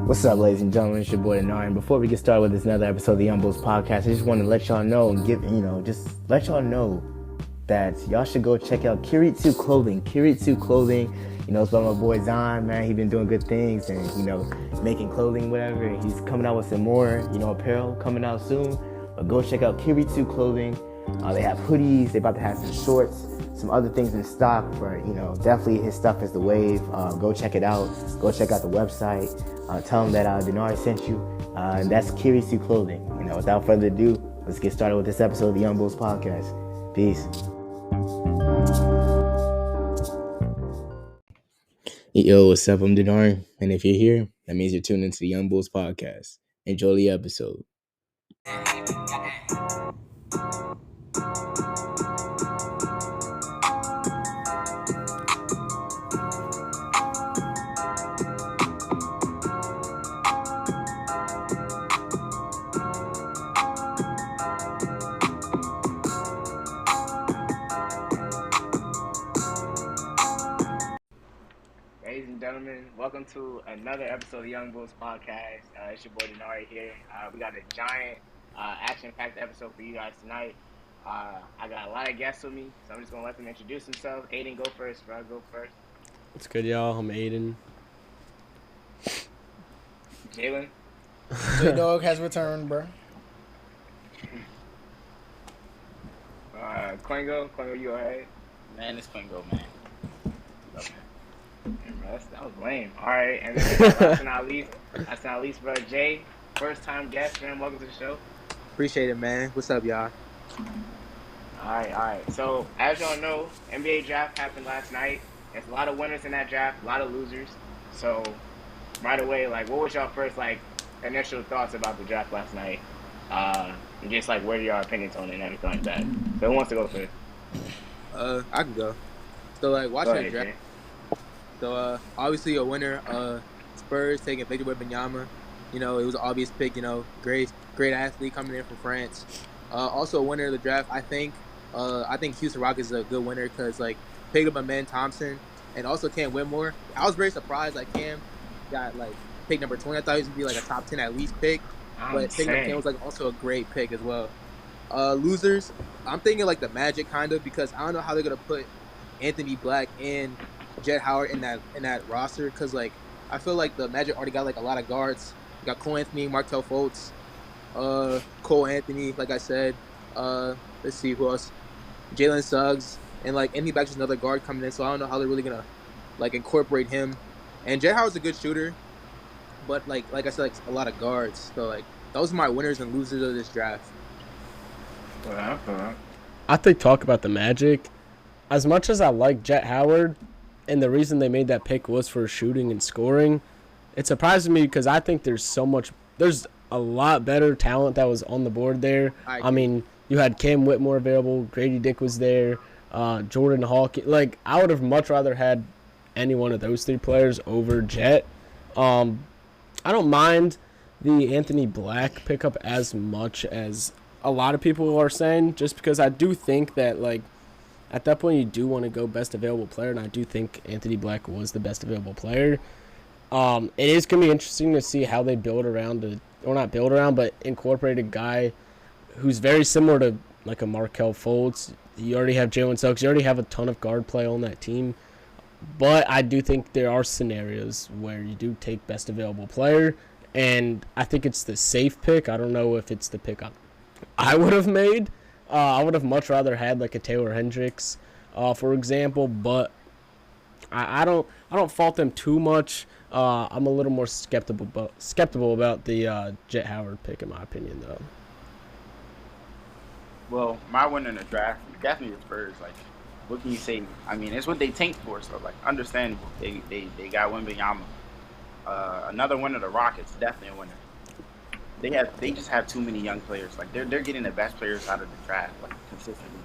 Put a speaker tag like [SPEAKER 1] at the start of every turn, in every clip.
[SPEAKER 1] What's up, ladies and gentlemen? It's your boy Dinari. And before we get started with this another episode of the Youngbouls podcast, I just want to let y'all know and just let y'all know that y'all should go check out Kiritsu Clothing. Kiritsu Clothing, it's by my boy Zon, man. He's been doing good things and, making clothing, whatever. And he's coming out with some more, apparel coming out soon. But go check out Kiritsu Clothing. They have hoodies. They're about to have some shorts, some other things in stock. For definitely his stuff is the wave. Go check it out. Go check out the website. Tell him that Dinari sent you. And that's Kiritsu Clothing. Without further ado, let's get started with this episode of the Youngbouls podcast. Peace. Yo, what's up? I'm Dinari, and if you're here, that means you're tuned into the Youngbouls podcast. Enjoy the episode. Ladies and gentlemen, welcome to another episode of the Youngbouls podcast. It's your boy Dinari here. We got a giant, action-packed episode for you guys tonight. I got a lot of guests with me, so I'm just going to let them introduce themselves. Aiden, go first, bro. Go first.
[SPEAKER 2] What's good, y'all? I'm Aiden.
[SPEAKER 1] Jalen.
[SPEAKER 3] J-Dog has returned, bro.
[SPEAKER 1] Kwengo. Kwengo, you alright?
[SPEAKER 4] Man, it's Kwengo, man.
[SPEAKER 1] That was lame. All right, and then last but not least, bro, Jay, first time guest, man. Welcome to the show.
[SPEAKER 5] Appreciate it, man. What's up, y'all?
[SPEAKER 1] All right. So, as y'all know, NBA draft happened last night. There's a lot of winners in that draft, a lot of losers. So, right away, what was y'all first, initial thoughts about the draft last night? And just, what are your opinions on it and everything like that? So, who wants to go first?
[SPEAKER 5] I can go. So, watching the draft.
[SPEAKER 1] Jay.
[SPEAKER 5] So, obviously a winner, Spurs taking Victor Wembanyama. It was an obvious pick, great athlete coming in from France. Also a winner of the draft, I think Houston Rockets is a good winner because, picked up Amen Thompson and also Cam Whitmore. I was very surprised, Cam got, pick number 20. I thought he was going to be, a top 10 at least pick. But picking up Cam was, also a great pick as well. Losers, I'm thinking, the Magic, kind of, because I don't know how they're going to put Anthony Black and Jet Howard in that roster because I feel like the Magic already got a lot of guards. You got Cole Anthony, Markelle Fultz, Cole Anthony, like I said. Let's see who else. Jalen Suggs, and Anthony Black's just another guard coming in. So I don't know how they're really gonna incorporate him. And Jet Howard's a good shooter, but like I said, a lot of guards. So those are my winners and losers of this draft.
[SPEAKER 2] I think talk about the Magic. As much as I like Jet Howard, and the reason they made that pick was for shooting and scoring, it surprised me because I think there's a lot better talent that was on the board there. I mean, you had Cam Whitmore available, Grady Dick was there, Jordan Hawkins. I would have much rather had any one of those three players over Jet. I don't mind the Anthony Black pickup as much as a lot of people are saying, just because I do think that, at that point, you do want to go best available player, and I do think Anthony Black was the best available player. It is going to be interesting to see how they but incorporate a guy who's very similar to, a Markelle Fultz. You already have Jalen Suggs. You already have a ton of guard play on that team. But I do think there are scenarios where you do take best available player, and I think it's the safe pick. I don't know if it's the pick I would have made. I would have much rather had a Taylor Hendricks, for example, but I don't fault them too much. I'm a little more skeptical about the Jet Howard pick, in my opinion, though.
[SPEAKER 4] Well, my winner in the draft, definitely the Spurs. What can you say? I mean, it's what they tanked for, so understandable. They got Wembanyama. Another winner, the Rockets, definitely a winner. They just have too many young players. They're getting the best players out of the draft consistently.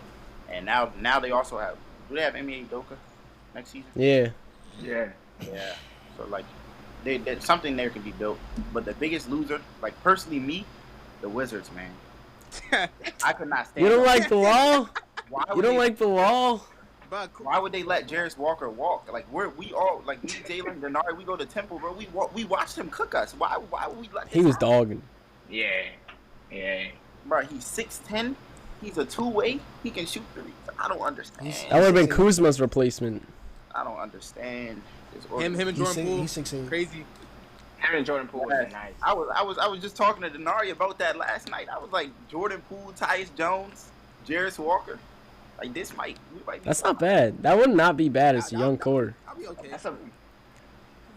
[SPEAKER 4] And now they also have. Do they have Ime Udoka next season?
[SPEAKER 2] Yeah.
[SPEAKER 4] So something there can be built. But the biggest loser, personally me, the Wizards, man. I could not stand.
[SPEAKER 2] You don't like the law?
[SPEAKER 4] Why
[SPEAKER 2] You don't like the law?
[SPEAKER 5] bro.
[SPEAKER 4] Why would they let Jarris Walker walk? Like we all like me, Jalen, Dinari, we go to Temple, bro. We watched him cook us. Why would we let this
[SPEAKER 2] He was
[SPEAKER 4] happen?
[SPEAKER 2] dogging.
[SPEAKER 6] Yeah.
[SPEAKER 4] Bro, he's 6'10". He's a two-way. He can shoot threes. I don't understand.
[SPEAKER 2] That would have been Kuzma's replacement.
[SPEAKER 4] I don't understand.
[SPEAKER 5] Him and Jordan Poole.
[SPEAKER 3] He's 6'8".
[SPEAKER 5] Crazy.
[SPEAKER 6] Him and Jordan Poole was nice.
[SPEAKER 4] I was just talking to Dinari about that last night. I was like, Jordan Poole, Tyus Jones, Jarris Walker. Like we might be
[SPEAKER 2] That's not bad. That would not be bad as a young core.
[SPEAKER 5] I'll be okay.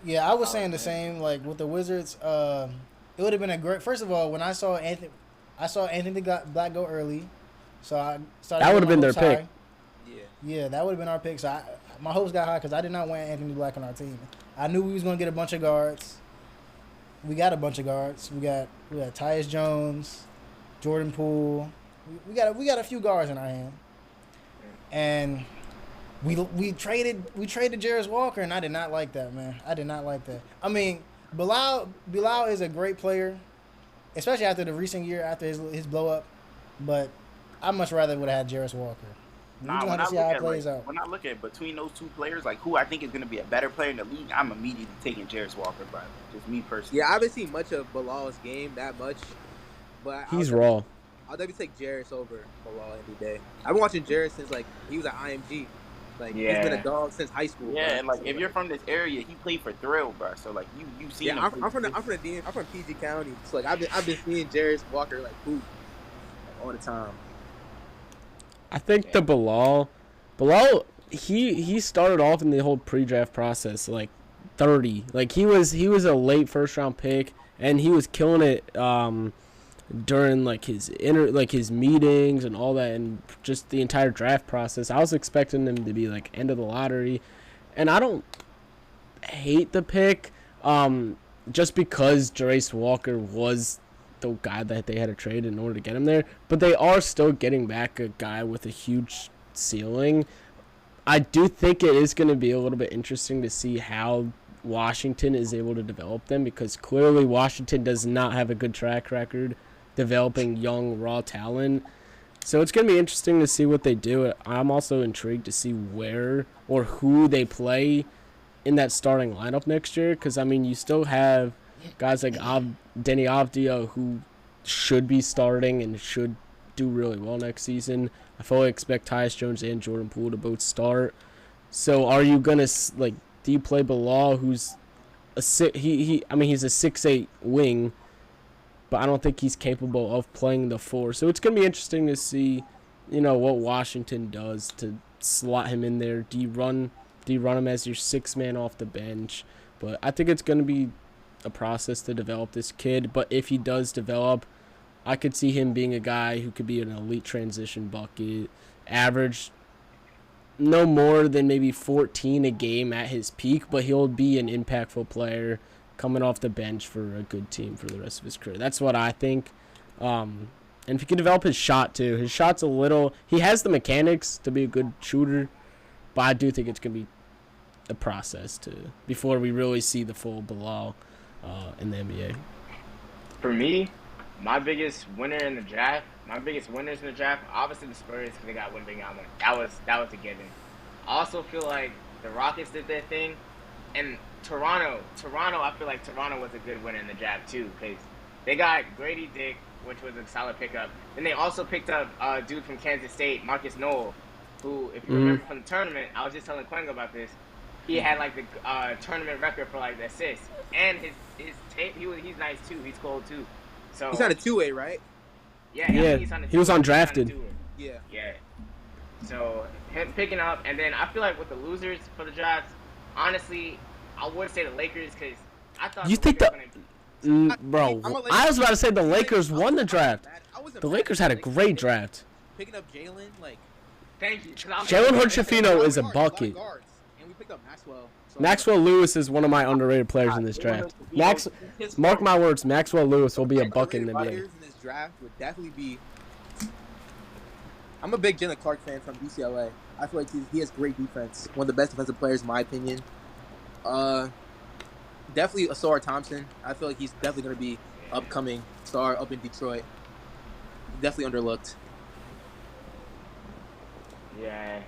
[SPEAKER 3] Yeah, I was saying the same. Like with the Wizards, it would have been a great. First of all, when I saw Anthony Black go early, so I started.
[SPEAKER 2] That would have been their
[SPEAKER 3] hopes high.
[SPEAKER 2] pick.
[SPEAKER 3] Yeah, that would have been our pick. So my hopes got high because I did not want Anthony Black on our team. I knew we was gonna get a bunch of guards. We got a bunch of guards. We got Tyus Jones, Jordan Poole. We got a few guards in our hand, and we traded Jarris Walker, and I did not like that, man. I did not like that. I mean, Bilal is a great player, especially after the recent year after his blow up, but I much rather would have had Jarris Walker.
[SPEAKER 4] Nah, when I look at between those two players, like who I think is going to be a better player in the league, I'm immediately taking Jarris Walker, bro. Just me personally.
[SPEAKER 5] Yeah, I haven't seen much of Bilal's game that much, but
[SPEAKER 2] He's raw.
[SPEAKER 5] I'll definitely take Jarris over Bilal any day. I've been watching Jarris since like he was at IMG. Like he's been a dog since high school.
[SPEAKER 4] Yeah,
[SPEAKER 5] bro.
[SPEAKER 4] and like if you're from this area, he played for Thrill, bro. So like you seen him.
[SPEAKER 5] I'm from PG County. So like I've been seeing Jarris Walker like hoop all the time.
[SPEAKER 2] I think the Bilal, he started off in the whole pre-draft process like 30. Like he was a late first round pick, and he was killing it during like his meetings and all that, and just the entire draft process. I was expecting him to be like end of the lottery, and I don't hate the pick just because Jarris Walker was the guy that they had to trade in order to get him there, but they are still getting back a guy with a huge ceiling. I do think it is going to be a little bit interesting to see how Washington is able to develop them, because clearly Washington does not have a good track record developing young raw talent. So it's going to be interesting to see what they do. I'm also intrigued to see where or who they play in that starting lineup next year, because I mean you still have guys like Denny Avdia, who should be starting and should do really well next season. I fully expect Tyus Jones and Jordan Poole to both start. So are you gonna do you play Bilal, who's he's a 6'8" wing, but I don't think he's capable of playing the 4. So it's gonna be interesting to see, what Washington does to slot him in there. Do you run him as your 6th man off the bench? But I think it's gonna be a process to develop this kid, but if he does develop, I could see him being a guy who could be an elite transition bucket, average no more than maybe 14 a game at his peak, but he'll be an impactful player coming off the bench for a good team for the rest of his career. That's what I think. And if he can develop his shot too, he has the mechanics to be a good shooter, but I do think it's going to be a process before we really see the full Bilal in the NBA.
[SPEAKER 6] For me, my biggest winners in the draft, obviously the Spurs, because they got Wembanyama. That was a given. I also feel like the Rockets did their thing, and Toronto, I feel like Toronto was a good winner in the draft too, because they got Grady Dick, which was a solid pickup. Then they also picked up a dude from Kansas State, Marcus Noel, who, if you remember from the tournament, I was just telling Kwengo about this. He had like the tournament record for like the assists, and his tape. He's nice too. He's cold too. So
[SPEAKER 5] he's on a 2-way, right?
[SPEAKER 2] Yeah. He was undrafted.
[SPEAKER 5] Yeah.
[SPEAKER 6] So him picking up, and then I feel like with the losers for the draft, honestly, I would say the Lakers, because I thought
[SPEAKER 2] you think bro. I was about to say the Lakers won the draft. The Lakers had a great draft.
[SPEAKER 5] Picking up Jalen, like.
[SPEAKER 6] Thank you.
[SPEAKER 2] Jalen Hood-Schifino is a bucket.
[SPEAKER 5] And we picked up Maxwell. So
[SPEAKER 2] Maxwell Lewis is one of my underrated players in this draft. Mark my words, Maxwell Lewis will be a bucket in the NBA.
[SPEAKER 5] In this draft would definitely be. I'm a big Jalen Clark fan from UCLA. I feel like he has great defense. One of the best defensive players in my opinion. Definitely Asar Thompson. I feel like he's definitely going to be upcoming star up in Detroit. Definitely underlooked.
[SPEAKER 6] Yeah.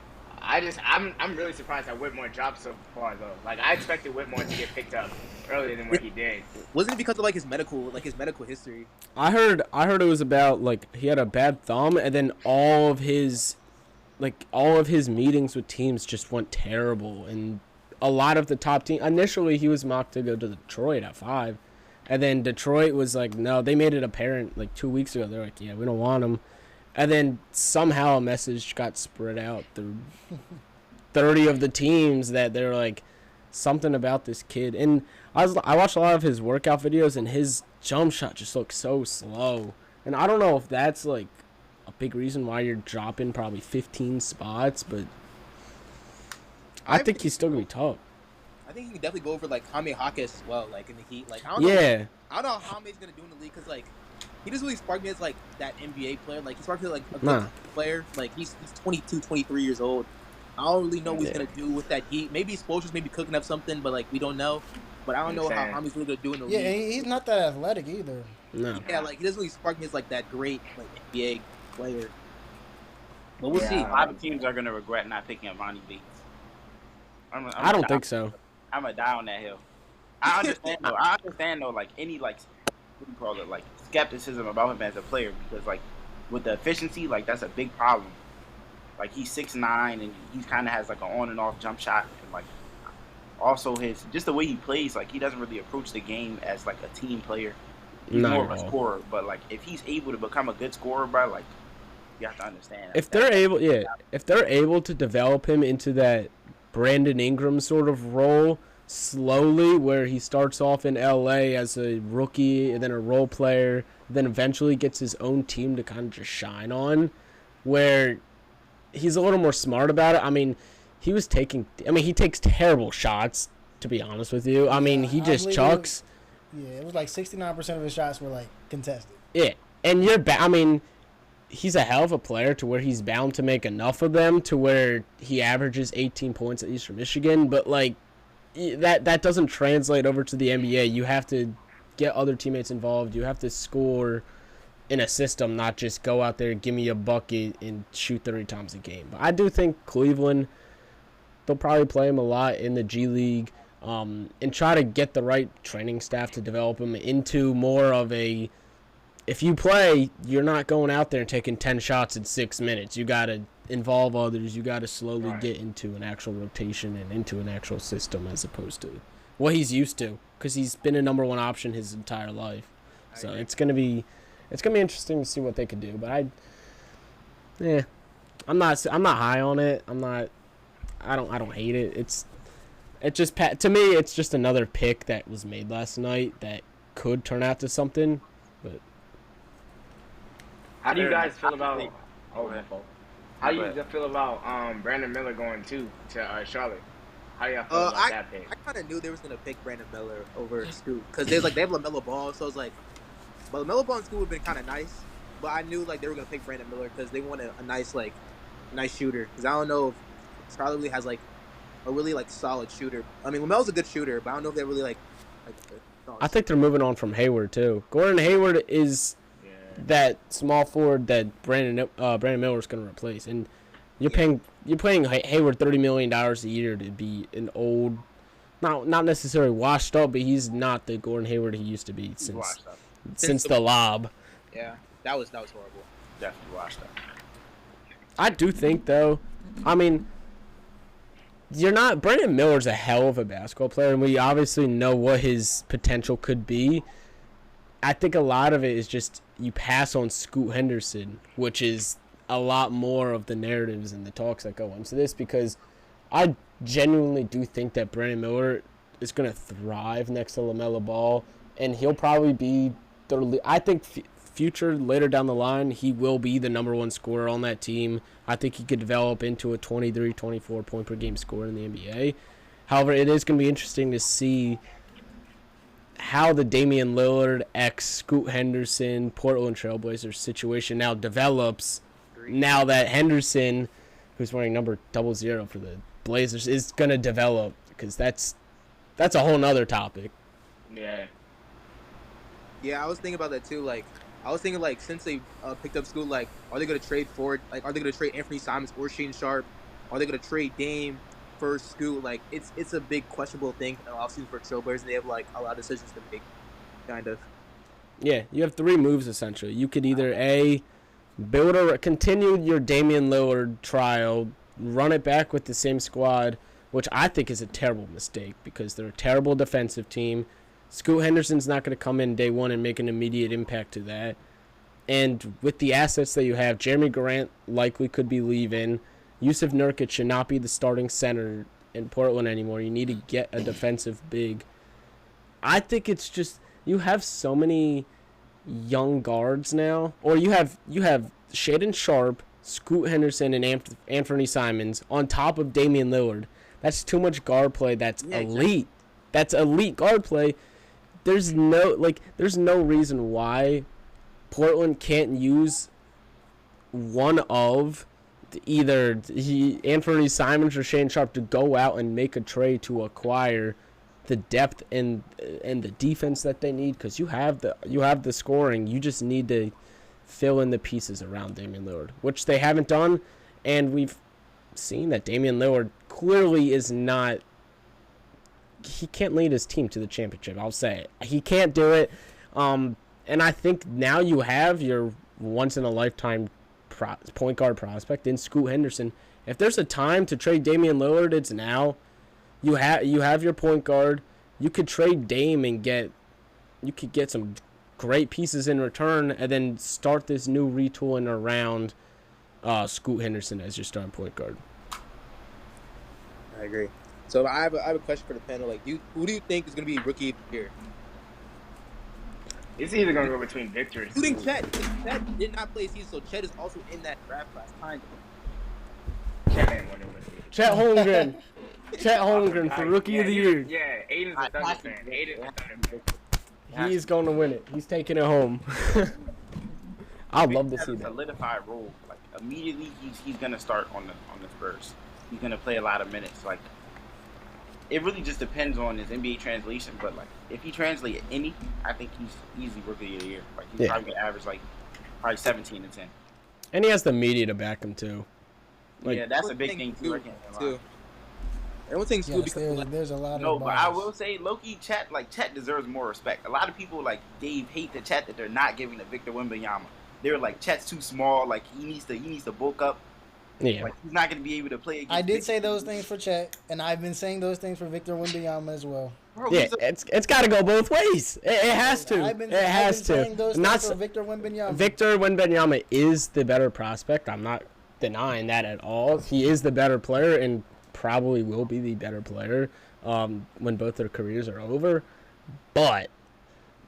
[SPEAKER 6] I'm really surprised that Whitmore dropped so far though. Like I expected Whitmore to get picked up earlier than what he did.
[SPEAKER 5] Wasn't it because of like his medical history?
[SPEAKER 2] I heard it was about like he had a bad thumb, and then all of his meetings with teams just went terrible, and a lot of the top team. Initially, he was mocked to go to Detroit at 5, and then Detroit was like, no. They made it apparent like 2 weeks ago. They're like, yeah, we don't want him. And then somehow a message got spread out through 30 of the teams that they're like something about this kid. And I watched a lot of his workout videos, and his jump shot just looks so slow. And I don't know if that's like a big reason why you're dropping probably 15 spots, but I think he's still gonna be tough.
[SPEAKER 5] I think he can definitely go over like Jaime Jaquez as well, like in the Heat. Like I don't know how Jaime's gonna do in the league because like he doesn't really spark me as like that NBA player. Like he sparks me like a good player. Like he's 22, 23 years old. I don't really know what he's gonna do with that Heat. Maybe exposures, maybe cooking up something, but like we don't know. But I don't know how Jaime's really gonna do in the league.
[SPEAKER 3] Yeah, he's not that athletic either.
[SPEAKER 2] No.
[SPEAKER 5] Yeah, like he doesn't really spark me as like that great like NBA player. But we'll see.
[SPEAKER 4] A lot of teams are gonna regret not picking up Ronnie Bates.
[SPEAKER 2] I don't think so.
[SPEAKER 4] I'm gonna die on that hill. I understand though. Like any like what do you call it? Like skepticism about him as a player because like with the efficiency, like that's a big problem. Like he's 6'9" and he kind of has like an on and off jump shot and like also his just the way he plays. Like he doesn't really approach the game as like a team player. He's more of a scorer. But like if he's able to become a good scorer, bro, like you have to understand.
[SPEAKER 2] If they're able to develop him into that Brandon Ingram sort of role slowly, where he starts off in LA as a rookie and then a role player, then eventually gets his own team to kind of just shine on, where he's a little more smart about it. I mean, he takes terrible shots, to be honest with you. I mean, he just chucks.
[SPEAKER 3] It was like 69% of his shots were like contested.
[SPEAKER 2] Yeah, and he's a hell of a player to where he's bound to make enough of them to where he averages 18 points at Eastern Michigan, but like that doesn't translate over to the NBA. You have to get other teammates involved. You have to score in a system, not just go out there, give me a bucket, and shoot 30 times a game. But I do think Cleveland, they'll probably play him a lot in the G League and try to get the right training staff to develop him into more of a, if you play, you're not going out there and taking 10 shots in 6 minutes. You got to involve others. You got to slowly get into an actual rotation and into an actual system as opposed to what he's used to, because he's been a number one option his entire life. So it's gonna be interesting to see what they could do. But I'm not high on it. I don't hate it. To me it's just another pick that was made last night that could turn out to something. But
[SPEAKER 6] how do you guys feel about? How do you feel about Brandon Miller going to Charlotte? How do y'all feel about that pick?
[SPEAKER 5] I kind of knew they was gonna pick Brandon Miller over Scoot because they have LaMelo Ball, so it's like, but LaMelo Ball and Scoot would have been kind of nice. But I knew like they were gonna pick Brandon Miller because they wanted a nice shooter. Because I don't know if Charlotte really has like a really like solid shooter. I mean, LaMelo's a good shooter, but I don't know if they're really like
[SPEAKER 2] I think they're moving on from Hayward too. Gordon Hayward is that small forward that Brandon Miller is going to replace, and you're paying Hayward $30 million a year to be an old, not necessarily washed up, but he's not the Gordon Hayward he used to be since the lob.
[SPEAKER 5] Yeah, that was horrible.
[SPEAKER 4] Definitely washed up.
[SPEAKER 2] I do think though, I mean, Brandon Miller's a hell of a basketball player, and we obviously know what his potential could be. I think a lot of it is just you pass on Scoot Henderson, which is a lot more of the narratives and the talks that go into this, because I genuinely do think that Brandon Miller is going to thrive next to LaMelo Ball, and he'll probably be I think future later down the line, he will be the number one scorer on that team. I think he could develop into a 23, 24 point per game scorer in the NBA. However, it is going to be interesting to see how the Damian Lillard Scoot Henderson Portland Trailblazers situation now develops. Now that Henderson, who's wearing number 00 for the Blazers, is going to develop, because that's a whole nother topic.
[SPEAKER 5] Yeah, I was thinking about that too. Like, I was thinking, like, since they picked up Scoot, like, are they going to trade Ford? Like, are they going to trade Anthony Simons or Shane Sharp? Are they gonna trade Dame for Scoot? Like it's a big questionable thing in the offseason for Trailblazers, and they have like a lot of decisions to make, kind of.
[SPEAKER 2] Yeah, you have three moves essentially. You could either continue your Damian Lillard trial, run it back with the same squad, which I think is a terrible mistake because they're a terrible defensive team. Scoot Henderson's not going to come in day one and make an immediate impact to that. And with the assets that you have, Jeremy Grant likely could be leaving. Yusuf Nurkic should not be the starting center in Portland anymore. You need to get a defensive big. I think it's just you have so many young guards now, or you have Shaedon Sharpe, Scoot Henderson, and Anthony Simons on top of Damian Lillard. That's too much guard play. That's elite. That's elite guard play. There's no reason why Portland can't use one of either Anthony Simons or Shaedon Sharpe to go out and make a trade to acquire the depth and the defense that they need, because you have the scoring. You just need to fill in the pieces around Damian Lillard, which they haven't done, and we've seen that Damian Lillard clearly is not. He can't lead his team to the championship. I'll say it. He can't do it. And I think now you have your once in a lifetime point guard prospect in Scoot Henderson. If there's a time to trade Damian Lillard, it's now. You have your point guard. You could trade Dame and get some great pieces in return, and then start this new retooling around Scoot Henderson as your starting point guard.
[SPEAKER 5] I agree. So I have a question for the panel. Like, who do you think is going to be rookie of the year?
[SPEAKER 6] It's either going to go between Victor and
[SPEAKER 5] Including
[SPEAKER 6] Scoot.
[SPEAKER 5] Chet. Chet did not play season, so Chet is also in that draft class, kind of.
[SPEAKER 6] Chet ain't winning with it.
[SPEAKER 2] Chet Holmgren. Chet Holmgren for rookie of the year.
[SPEAKER 6] Yeah, Aiden's a Thunder fan. Aiden's a Thunder fan.
[SPEAKER 2] He's going to win it. He's taking it home. I'd love to see
[SPEAKER 4] a
[SPEAKER 2] that.
[SPEAKER 4] solidified role. Like immediately, he's gonna start on the Spurs. He's gonna play a lot of minutes. Like it really just depends on his NBA translation. But like if he translates any, I think he's easy rookie of the year. Like he's probably gonna average like probably 17 and 10.
[SPEAKER 2] And he has the media to back him too. Like,
[SPEAKER 4] yeah, that's a big thing too. I can't lie.
[SPEAKER 5] Everyone thinks Scoot because
[SPEAKER 3] there's a lot
[SPEAKER 4] No,
[SPEAKER 3] of
[SPEAKER 4] but I will say, low-key, Chet deserves more respect. A lot of people gave hate to Chet that they're not giving to Victor Wembanyama. They were like, Chet's too small. Like he needs to bulk up.
[SPEAKER 2] Yeah.
[SPEAKER 4] Like he's not going to be able to play against
[SPEAKER 3] I did
[SPEAKER 4] Victor.
[SPEAKER 3] say those things for Chet, and I've been saying those things for Victor Wembanyama as well.
[SPEAKER 4] Bro,
[SPEAKER 2] Yeah, it's got to go both ways. It has to.
[SPEAKER 3] I've been
[SPEAKER 2] to.
[SPEAKER 3] saying those
[SPEAKER 2] Not
[SPEAKER 3] things for Victor Wembanyama.
[SPEAKER 2] Victor Wembanyama is the better prospect. I'm not denying that at all. He is the better player and probably will be the better player when both their careers are over. But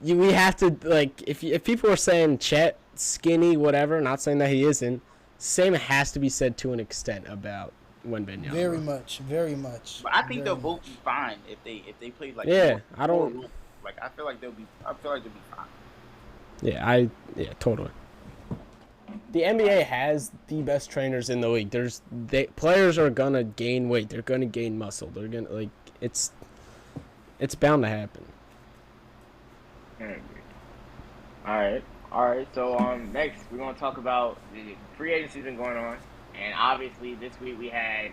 [SPEAKER 2] we have to, like, if people are saying Chet skinny, whatever, not saying that he isn't, same has to be said to an extent about Wembanyama.
[SPEAKER 3] Very much, very much.
[SPEAKER 4] But I think
[SPEAKER 3] very
[SPEAKER 4] they'll
[SPEAKER 3] much.
[SPEAKER 4] both be fine if they play like
[SPEAKER 2] Yeah,
[SPEAKER 4] more, I feel like they'll be fine.
[SPEAKER 2] Yeah, totally. The NBA has the best trainers in the league. Players are gonna gain weight. They're gonna gain muscle. They're gonna it's bound to happen.
[SPEAKER 6] All right. So next we're gonna talk about the free agency's been going on, and obviously this week we had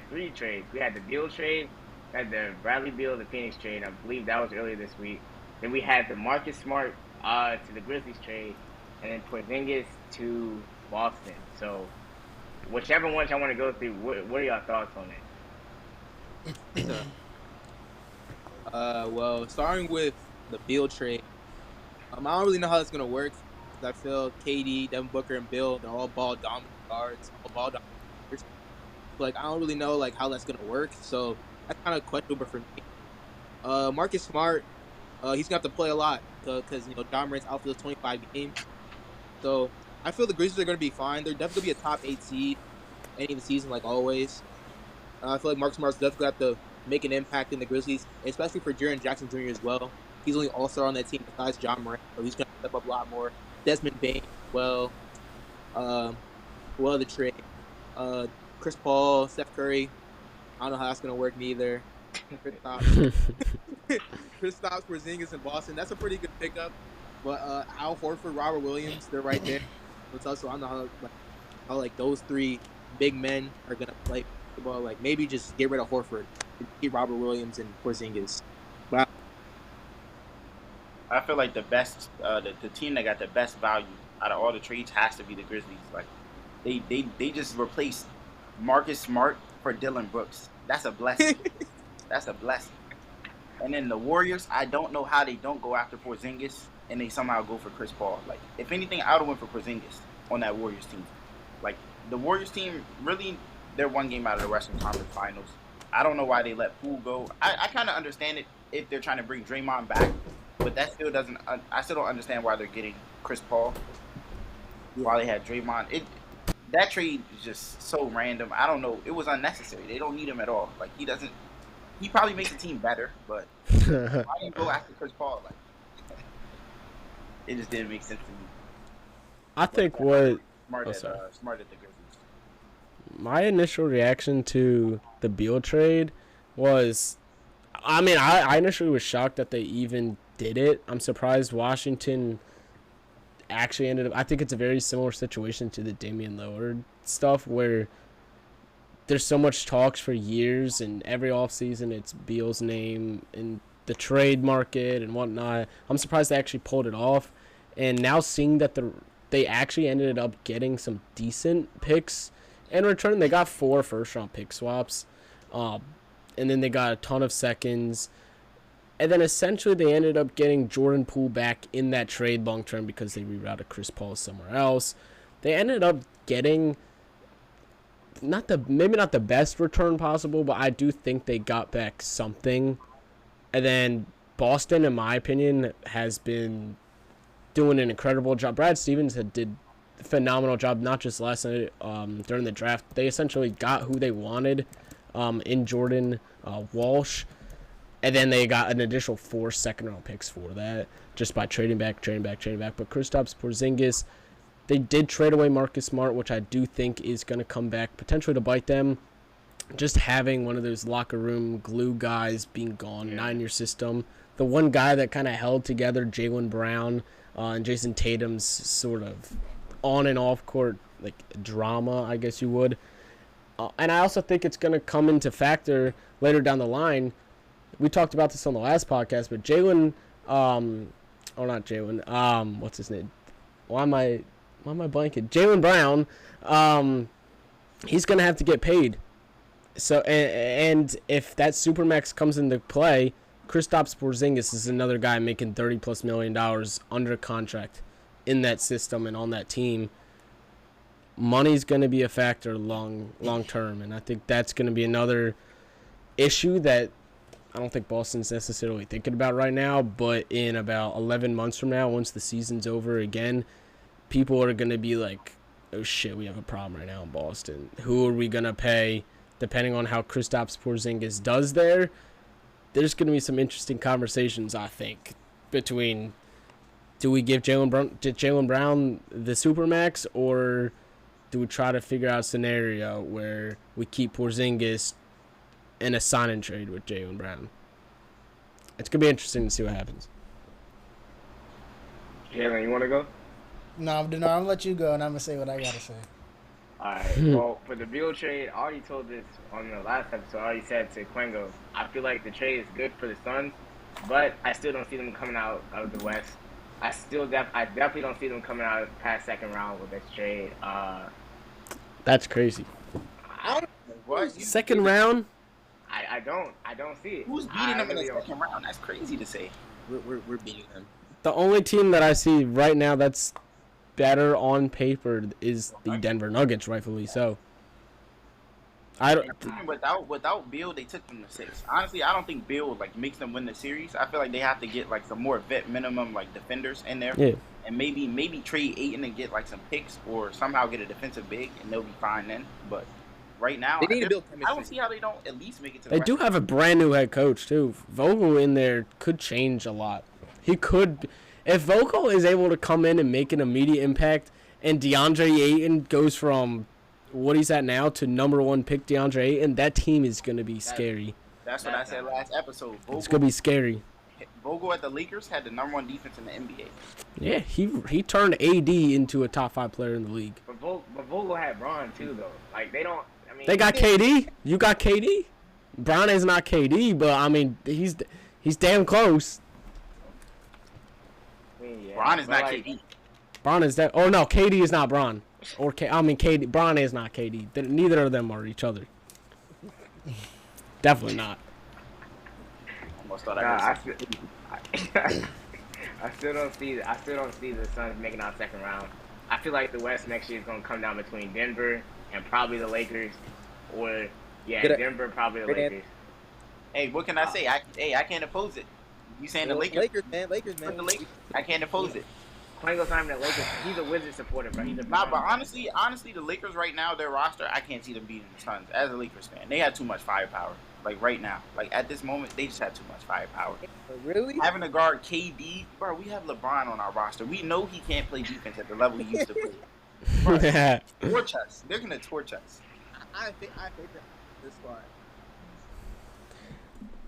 [SPEAKER 6] three trades. We had the Beal trade, we had the Bradley Beal, the Phoenix trade. I believe that was earlier this week. Then we had the Marcus Smart to the Grizzlies trade, and then Porzingis to Boston. So whichever ones I want to go through, what are your thoughts on it?
[SPEAKER 5] Well, starting with the Beal trade, I don't really know how that's gonna work. 'Cause I feel KD, Devin Booker, and Bill, they're all ball dominant guards, all ball dominant players. Like I don't really know how that's gonna work. So that's kind of questionable for me. Marcus Smart, he's gonna have to play a lot because John Morant's out for the 25 games. So I feel the Grizzlies are gonna be fine. They're definitely gonna be a top 8 seed ending the season like always. I feel like Marcus Smart's definitely have to make an impact in the Grizzlies, especially for Jaren Jackson Jr. as well. He's only all-star on that team besides John Morant, so he's going to step up a lot more. Desmond Bain, the trade. Chris Paul, Steph Curry. I don't know how that's going to work neither. Kristaps Porzingis in Boston. That's a pretty good pickup. But Al Horford, Robert Williams, they're right there. So I don't know how those three big men are gonna play basketball. Like maybe just get rid of Horford, keep Robert Williams and Porzingis. But
[SPEAKER 4] I feel like the best, the team that got the best value out of all the trades has to be the Grizzlies. Like they just replaced Marcus Smart for Dylan Brooks. That's a blessing. That's a blessing. And then the Warriors, I don't know how they don't go after Porzingis and they somehow go for Chris Paul. Like if anything, I would have went for Porzingis on that Warriors team. Like the Warriors team, really, they're one game out of the Western Conference Finals. I don't know why they let Poole go. I kind of understand it if they're trying to bring Draymond back, but that still doesn't. I still don't understand why they're getting Chris Paul while they had Draymond. That trade is just so random. I don't know. It was unnecessary. They don't need him at all. Like he doesn't. He probably makes the team better, but why didn't go after Chris Paul? Like it just didn't make sense to me.
[SPEAKER 2] I think what
[SPEAKER 4] Smart at the Grizzlies.
[SPEAKER 2] My initial reaction to the Beal trade was, I mean, I initially was shocked that they even did it. I'm surprised Washington actually ended up. I think it's a very similar situation to the Damian Lillard stuff where there's so much talks for years and every offseason it's Beal's name in the trade market and whatnot. I'm surprised they actually pulled it off. And now seeing that they actually ended up getting some decent picks in return. They got 4 first-round pick swaps, and then they got a ton of seconds. And then essentially they ended up getting Jordan Poole back in that trade long-term because they rerouted Chris Paul somewhere else. They ended up getting maybe not the best return possible, but I do think they got back something. And then Boston, in my opinion, has been doing an incredible job. Brad Stevens did a phenomenal job, not just last night during the draft. They essentially got who they wanted in Jordan Walsh. And then they got an additional 4 second-round picks for that just by trading back. But Kristaps Porzingis, they did trade away Marcus Smart, which I do think is going to come back potentially to bite them. Just having one of those locker room glue guys being gone, not in your system. The one guy that kind of held together Jalen Brown and Jason Tatum's sort of on and off court like drama, I guess you would. And I also think it's going to come into factor later down the line. We talked about this on the last podcast, but Jalen, not Jalen, what's his name? Why am I blanking? Jalen Brown, he's going to have to get paid. So, and if that Supermax comes into play, Kristaps Porzingis is another guy making $30+ million under contract in that system and on that team. Money's going to be a factor long term, and I think that's going to be another issue that I don't think Boston's necessarily thinking about right now, but in about 11 months from now, once the season's over again, people are going to be like, oh shit, we have a problem right now in Boston. Who are we going to pay? Depending on how Kristaps Porzingis does there's going to be some interesting conversations, I think, between do we give Jalen Brown the Supermax, or do we try to figure out a scenario where we keep Porzingis in a sign and trade with Jalen Brown? It's going to be interesting to see what happens.
[SPEAKER 6] Jalen, you want to go?
[SPEAKER 3] No, I'm going to let you go, and I'm going to say what I got to say.
[SPEAKER 6] All right. Well, for the Beal trade, I already told this on the last episode. I already said to Kwengo, I feel like the trade is good for the Suns, but I still don't see them coming out of the West. I definitely don't see them coming out past second round with this trade.
[SPEAKER 2] That's crazy.
[SPEAKER 6] I don't. What?
[SPEAKER 2] Second round?
[SPEAKER 6] I don't see it.
[SPEAKER 4] Who's beating them in the second round? That's crazy to say.
[SPEAKER 5] We're beating them.
[SPEAKER 2] The only team that I see right now that's better on paper is the Denver Nuggets, rightfully so.
[SPEAKER 4] Without Beal, they took them to 6. Honestly, I don't think Beal makes them win the series. I feel like they have to get some more vet minimum defenders in there, and maybe trade Aiden and get some picks or somehow get a defensive big, and they'll be fine then. But right now,
[SPEAKER 5] they need to build chemistry.
[SPEAKER 4] I don't see how they don't at least make it to.
[SPEAKER 2] They do have a brand new head coach too. Vogel in there could change a lot. He could. If Vogel is able to come in and make an immediate impact, and DeAndre Ayton goes from what he's at now to number 1 pick DeAndre Ayton, that team is going to be scary.
[SPEAKER 4] That's what I said last episode.
[SPEAKER 2] It's going to be scary.
[SPEAKER 4] Vogel at the Lakers had the #1 defense in the NBA.
[SPEAKER 2] Yeah, he turned AD into a top 5 player in the league.
[SPEAKER 6] But Vogel had Braun too, though. Like they don't. I mean,
[SPEAKER 2] They got KD. You got KD. Bron is not KD, but I mean he's damn close.
[SPEAKER 6] I mean, yeah,
[SPEAKER 4] Bron is
[SPEAKER 6] but,
[SPEAKER 4] not
[SPEAKER 6] like,
[SPEAKER 4] KD.
[SPEAKER 2] Bron is that? Oh no, KD is not Bron. KD. Bron is not KD. Neither of them are each other. Definitely not.
[SPEAKER 4] Almost thought
[SPEAKER 6] Nah,
[SPEAKER 4] I
[SPEAKER 6] I still don't see the Suns making out second round. I feel like the West next year is gonna come down between Denver and probably the Lakers, or Denver probably the Lakers.
[SPEAKER 4] Hey, what can I say? I can't oppose it. You saying the Lakers?
[SPEAKER 5] Lakers, man.
[SPEAKER 4] The Lakers. I can't oppose it.
[SPEAKER 6] Kwengo's not even the Lakers. He's a Wizards supporter, bro. He's a
[SPEAKER 4] Nah, but honestly, the Lakers right now, their roster, I can't see them beating the Suns. As a Lakers fan, they have too much firepower. Like right now, like at this moment, they just have too much firepower.
[SPEAKER 5] Really?
[SPEAKER 4] Having to guard KD, bro, we have LeBron on our roster. We know he can't play defense at the level he used to play. Bro, torch us. They're gonna torch us.
[SPEAKER 5] I think that this squad.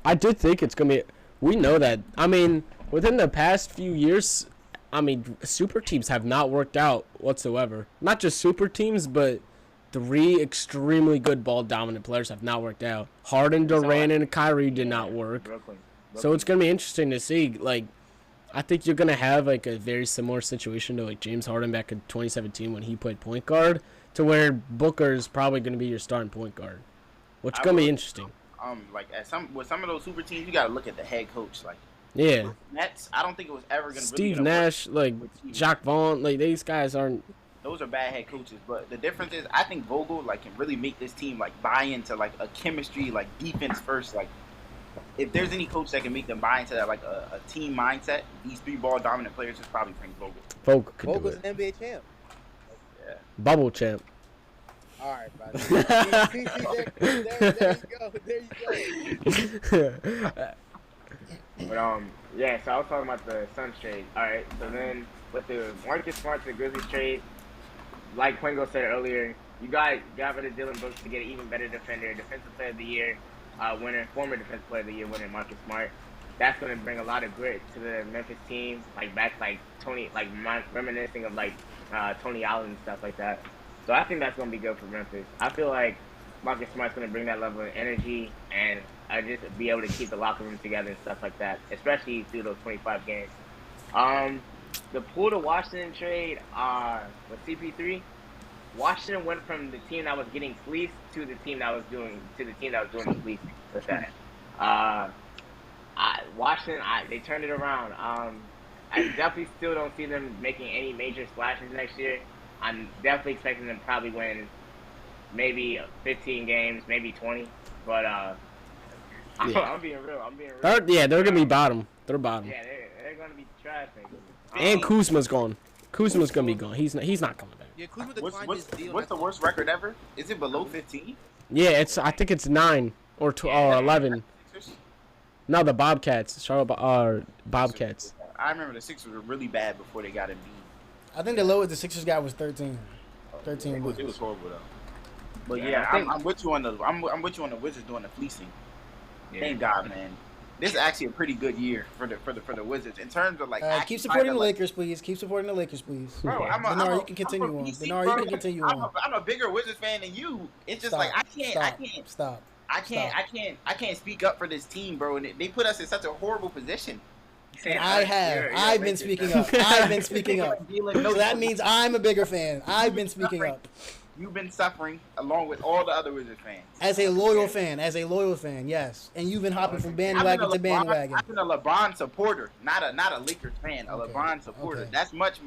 [SPEAKER 2] I did think it's gonna be. We know that. I mean, within the past few years, I mean, super teams have not worked out whatsoever. Not just super teams, but 3 extremely good ball dominant players have not worked out. Harden, Durant, and Kyrie did not work.
[SPEAKER 6] Brooklyn.
[SPEAKER 2] So it's gonna be interesting to see. Like, I think you're gonna have like a very similar situation to like James Harden back in 2017 when he played point guard, to where Booker is probably gonna be your starting point guard, which is gonna be interesting.
[SPEAKER 4] Like with some of those super teams, you gotta look at the head coach. Like,
[SPEAKER 2] Yeah,
[SPEAKER 4] Nets, I don't think it was ever gonna.
[SPEAKER 2] Steve
[SPEAKER 4] really
[SPEAKER 2] Nash, like Jacques Vaughn, like these guys aren't.
[SPEAKER 4] Those are bad head coaches, but the difference is I think Vogel like can really make this team like buy into like a chemistry, like defense first. Like if there's any coach that can make them buy into that like a team mindset, these 3 ball dominant players is probably Frank Vogel.
[SPEAKER 2] Vogel could do
[SPEAKER 5] Vogel's
[SPEAKER 2] it.
[SPEAKER 5] an NBA champ.
[SPEAKER 4] Yeah.
[SPEAKER 2] Bubble champ.
[SPEAKER 5] All right, brother. See, there you go.
[SPEAKER 6] But yeah. So I was talking about the Suns trade. All right. So then with the Marcus Smart to the Grizzlies trade, like Kwengo said earlier, you got rid of Dylan Brooks to get an even better defender, defensive player of the year winner, former defensive player of the year winner, Marcus Smart. That's going to bring a lot of grit to the Memphis team, like back like Tony, like reminiscing of like Tony Allen and stuff like that. So I think that's going to be good for Memphis. I feel like Marcus Smart's going to bring that level of energy and just be able to keep the locker room together and stuff like that, especially through those 25 games. The Poole to Washington trade with CP3, Washington went from the team that was getting fleeced to the team that was doing the fleecing with that. Washington, they turned it around. I definitely still don't see them making any major splashes next year. I'm definitely expecting them to probably win maybe 15 games, maybe 20. But I'm being real.
[SPEAKER 2] They're gonna be bottom. They're bottom.
[SPEAKER 6] Yeah, they're gonna be trash.
[SPEAKER 2] And Kuzma's gone. Kuzma's gonna be gone. He's not coming back.
[SPEAKER 5] Yeah, Kuzma declined his deal.
[SPEAKER 4] What's the worst record ever? Is it below 15?
[SPEAKER 2] Yeah, I think it's 9 or 11. No, the Bobcats. Charlotte Bobcats.
[SPEAKER 4] I remember the Sixers were really bad before they got Embiid.
[SPEAKER 3] I think the lowest the Sixers got was 13. 13
[SPEAKER 4] It
[SPEAKER 3] wins.
[SPEAKER 4] was horrible though. But
[SPEAKER 6] Yeah,
[SPEAKER 4] yeah,
[SPEAKER 6] I think-
[SPEAKER 4] I'm with you on the Wizards doing the fleecing.
[SPEAKER 6] Yeah.
[SPEAKER 4] Thank God, man. This is actually a pretty good year for the Wizards in terms of like.
[SPEAKER 3] Keep supporting the Lakers, please. Keep supporting the Lakers, please.
[SPEAKER 4] Bro,
[SPEAKER 3] Denari, you can continue on. Denari, you can continue on.
[SPEAKER 4] I'm a bigger Wizards fan than you. It's just
[SPEAKER 3] Stop.
[SPEAKER 4] like
[SPEAKER 3] Stop.
[SPEAKER 4] I can't speak up for this team, bro. And they put us in such a horrible position.
[SPEAKER 3] And I've been speaking up. I've been speaking up. So that means I'm a bigger fan. I've been speaking up.
[SPEAKER 4] You've been suffering along with all the other Wizards fans.
[SPEAKER 3] As a loyal fan, yes. And you've been hopping from bandwagon to bandwagon.
[SPEAKER 4] I've been a LeBron supporter, not a Lakers fan. A
[SPEAKER 3] Okay.
[SPEAKER 4] LeBron supporter.
[SPEAKER 3] Okay.
[SPEAKER 4] That's much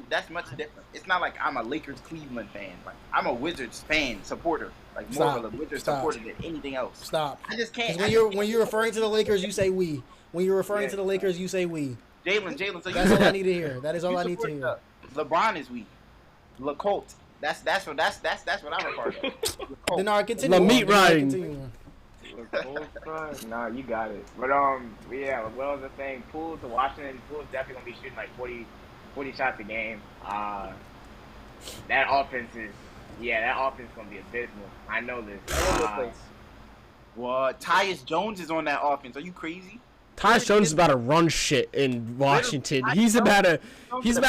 [SPEAKER 4] different. It's not like I'm a Lakers Cleveland fan. Like I'm a Wizards fan supporter. Like more
[SPEAKER 3] Stop.
[SPEAKER 4] of a Wizards
[SPEAKER 3] Stop.
[SPEAKER 4] supporter than anything else.
[SPEAKER 3] Stop.
[SPEAKER 4] I just can't.
[SPEAKER 3] Because when you're referring to the Lakers, you say we. When you're referring to the Lakers, you say we.
[SPEAKER 4] Jalen. So
[SPEAKER 3] That's all I need to hear. That is all
[SPEAKER 4] you
[SPEAKER 3] I need to
[SPEAKER 4] support
[SPEAKER 3] hear.
[SPEAKER 4] LeBron is we. LeColt. That's what I'm a part of. LeColt.
[SPEAKER 3] Denard, continue.
[SPEAKER 2] The meat
[SPEAKER 3] on. Denard,
[SPEAKER 2] riding.
[SPEAKER 3] continue on.
[SPEAKER 6] Nah, you got it. But yeah, what was the thing? Poole to Washington. Poole's definitely gonna be shooting like 40 shots a game. That offense is gonna be abysmal. I know this.
[SPEAKER 4] Well, Tyus Jones is on that offense. Are you crazy?
[SPEAKER 2] Tyus Jones is about to run shit in Washington. He's about to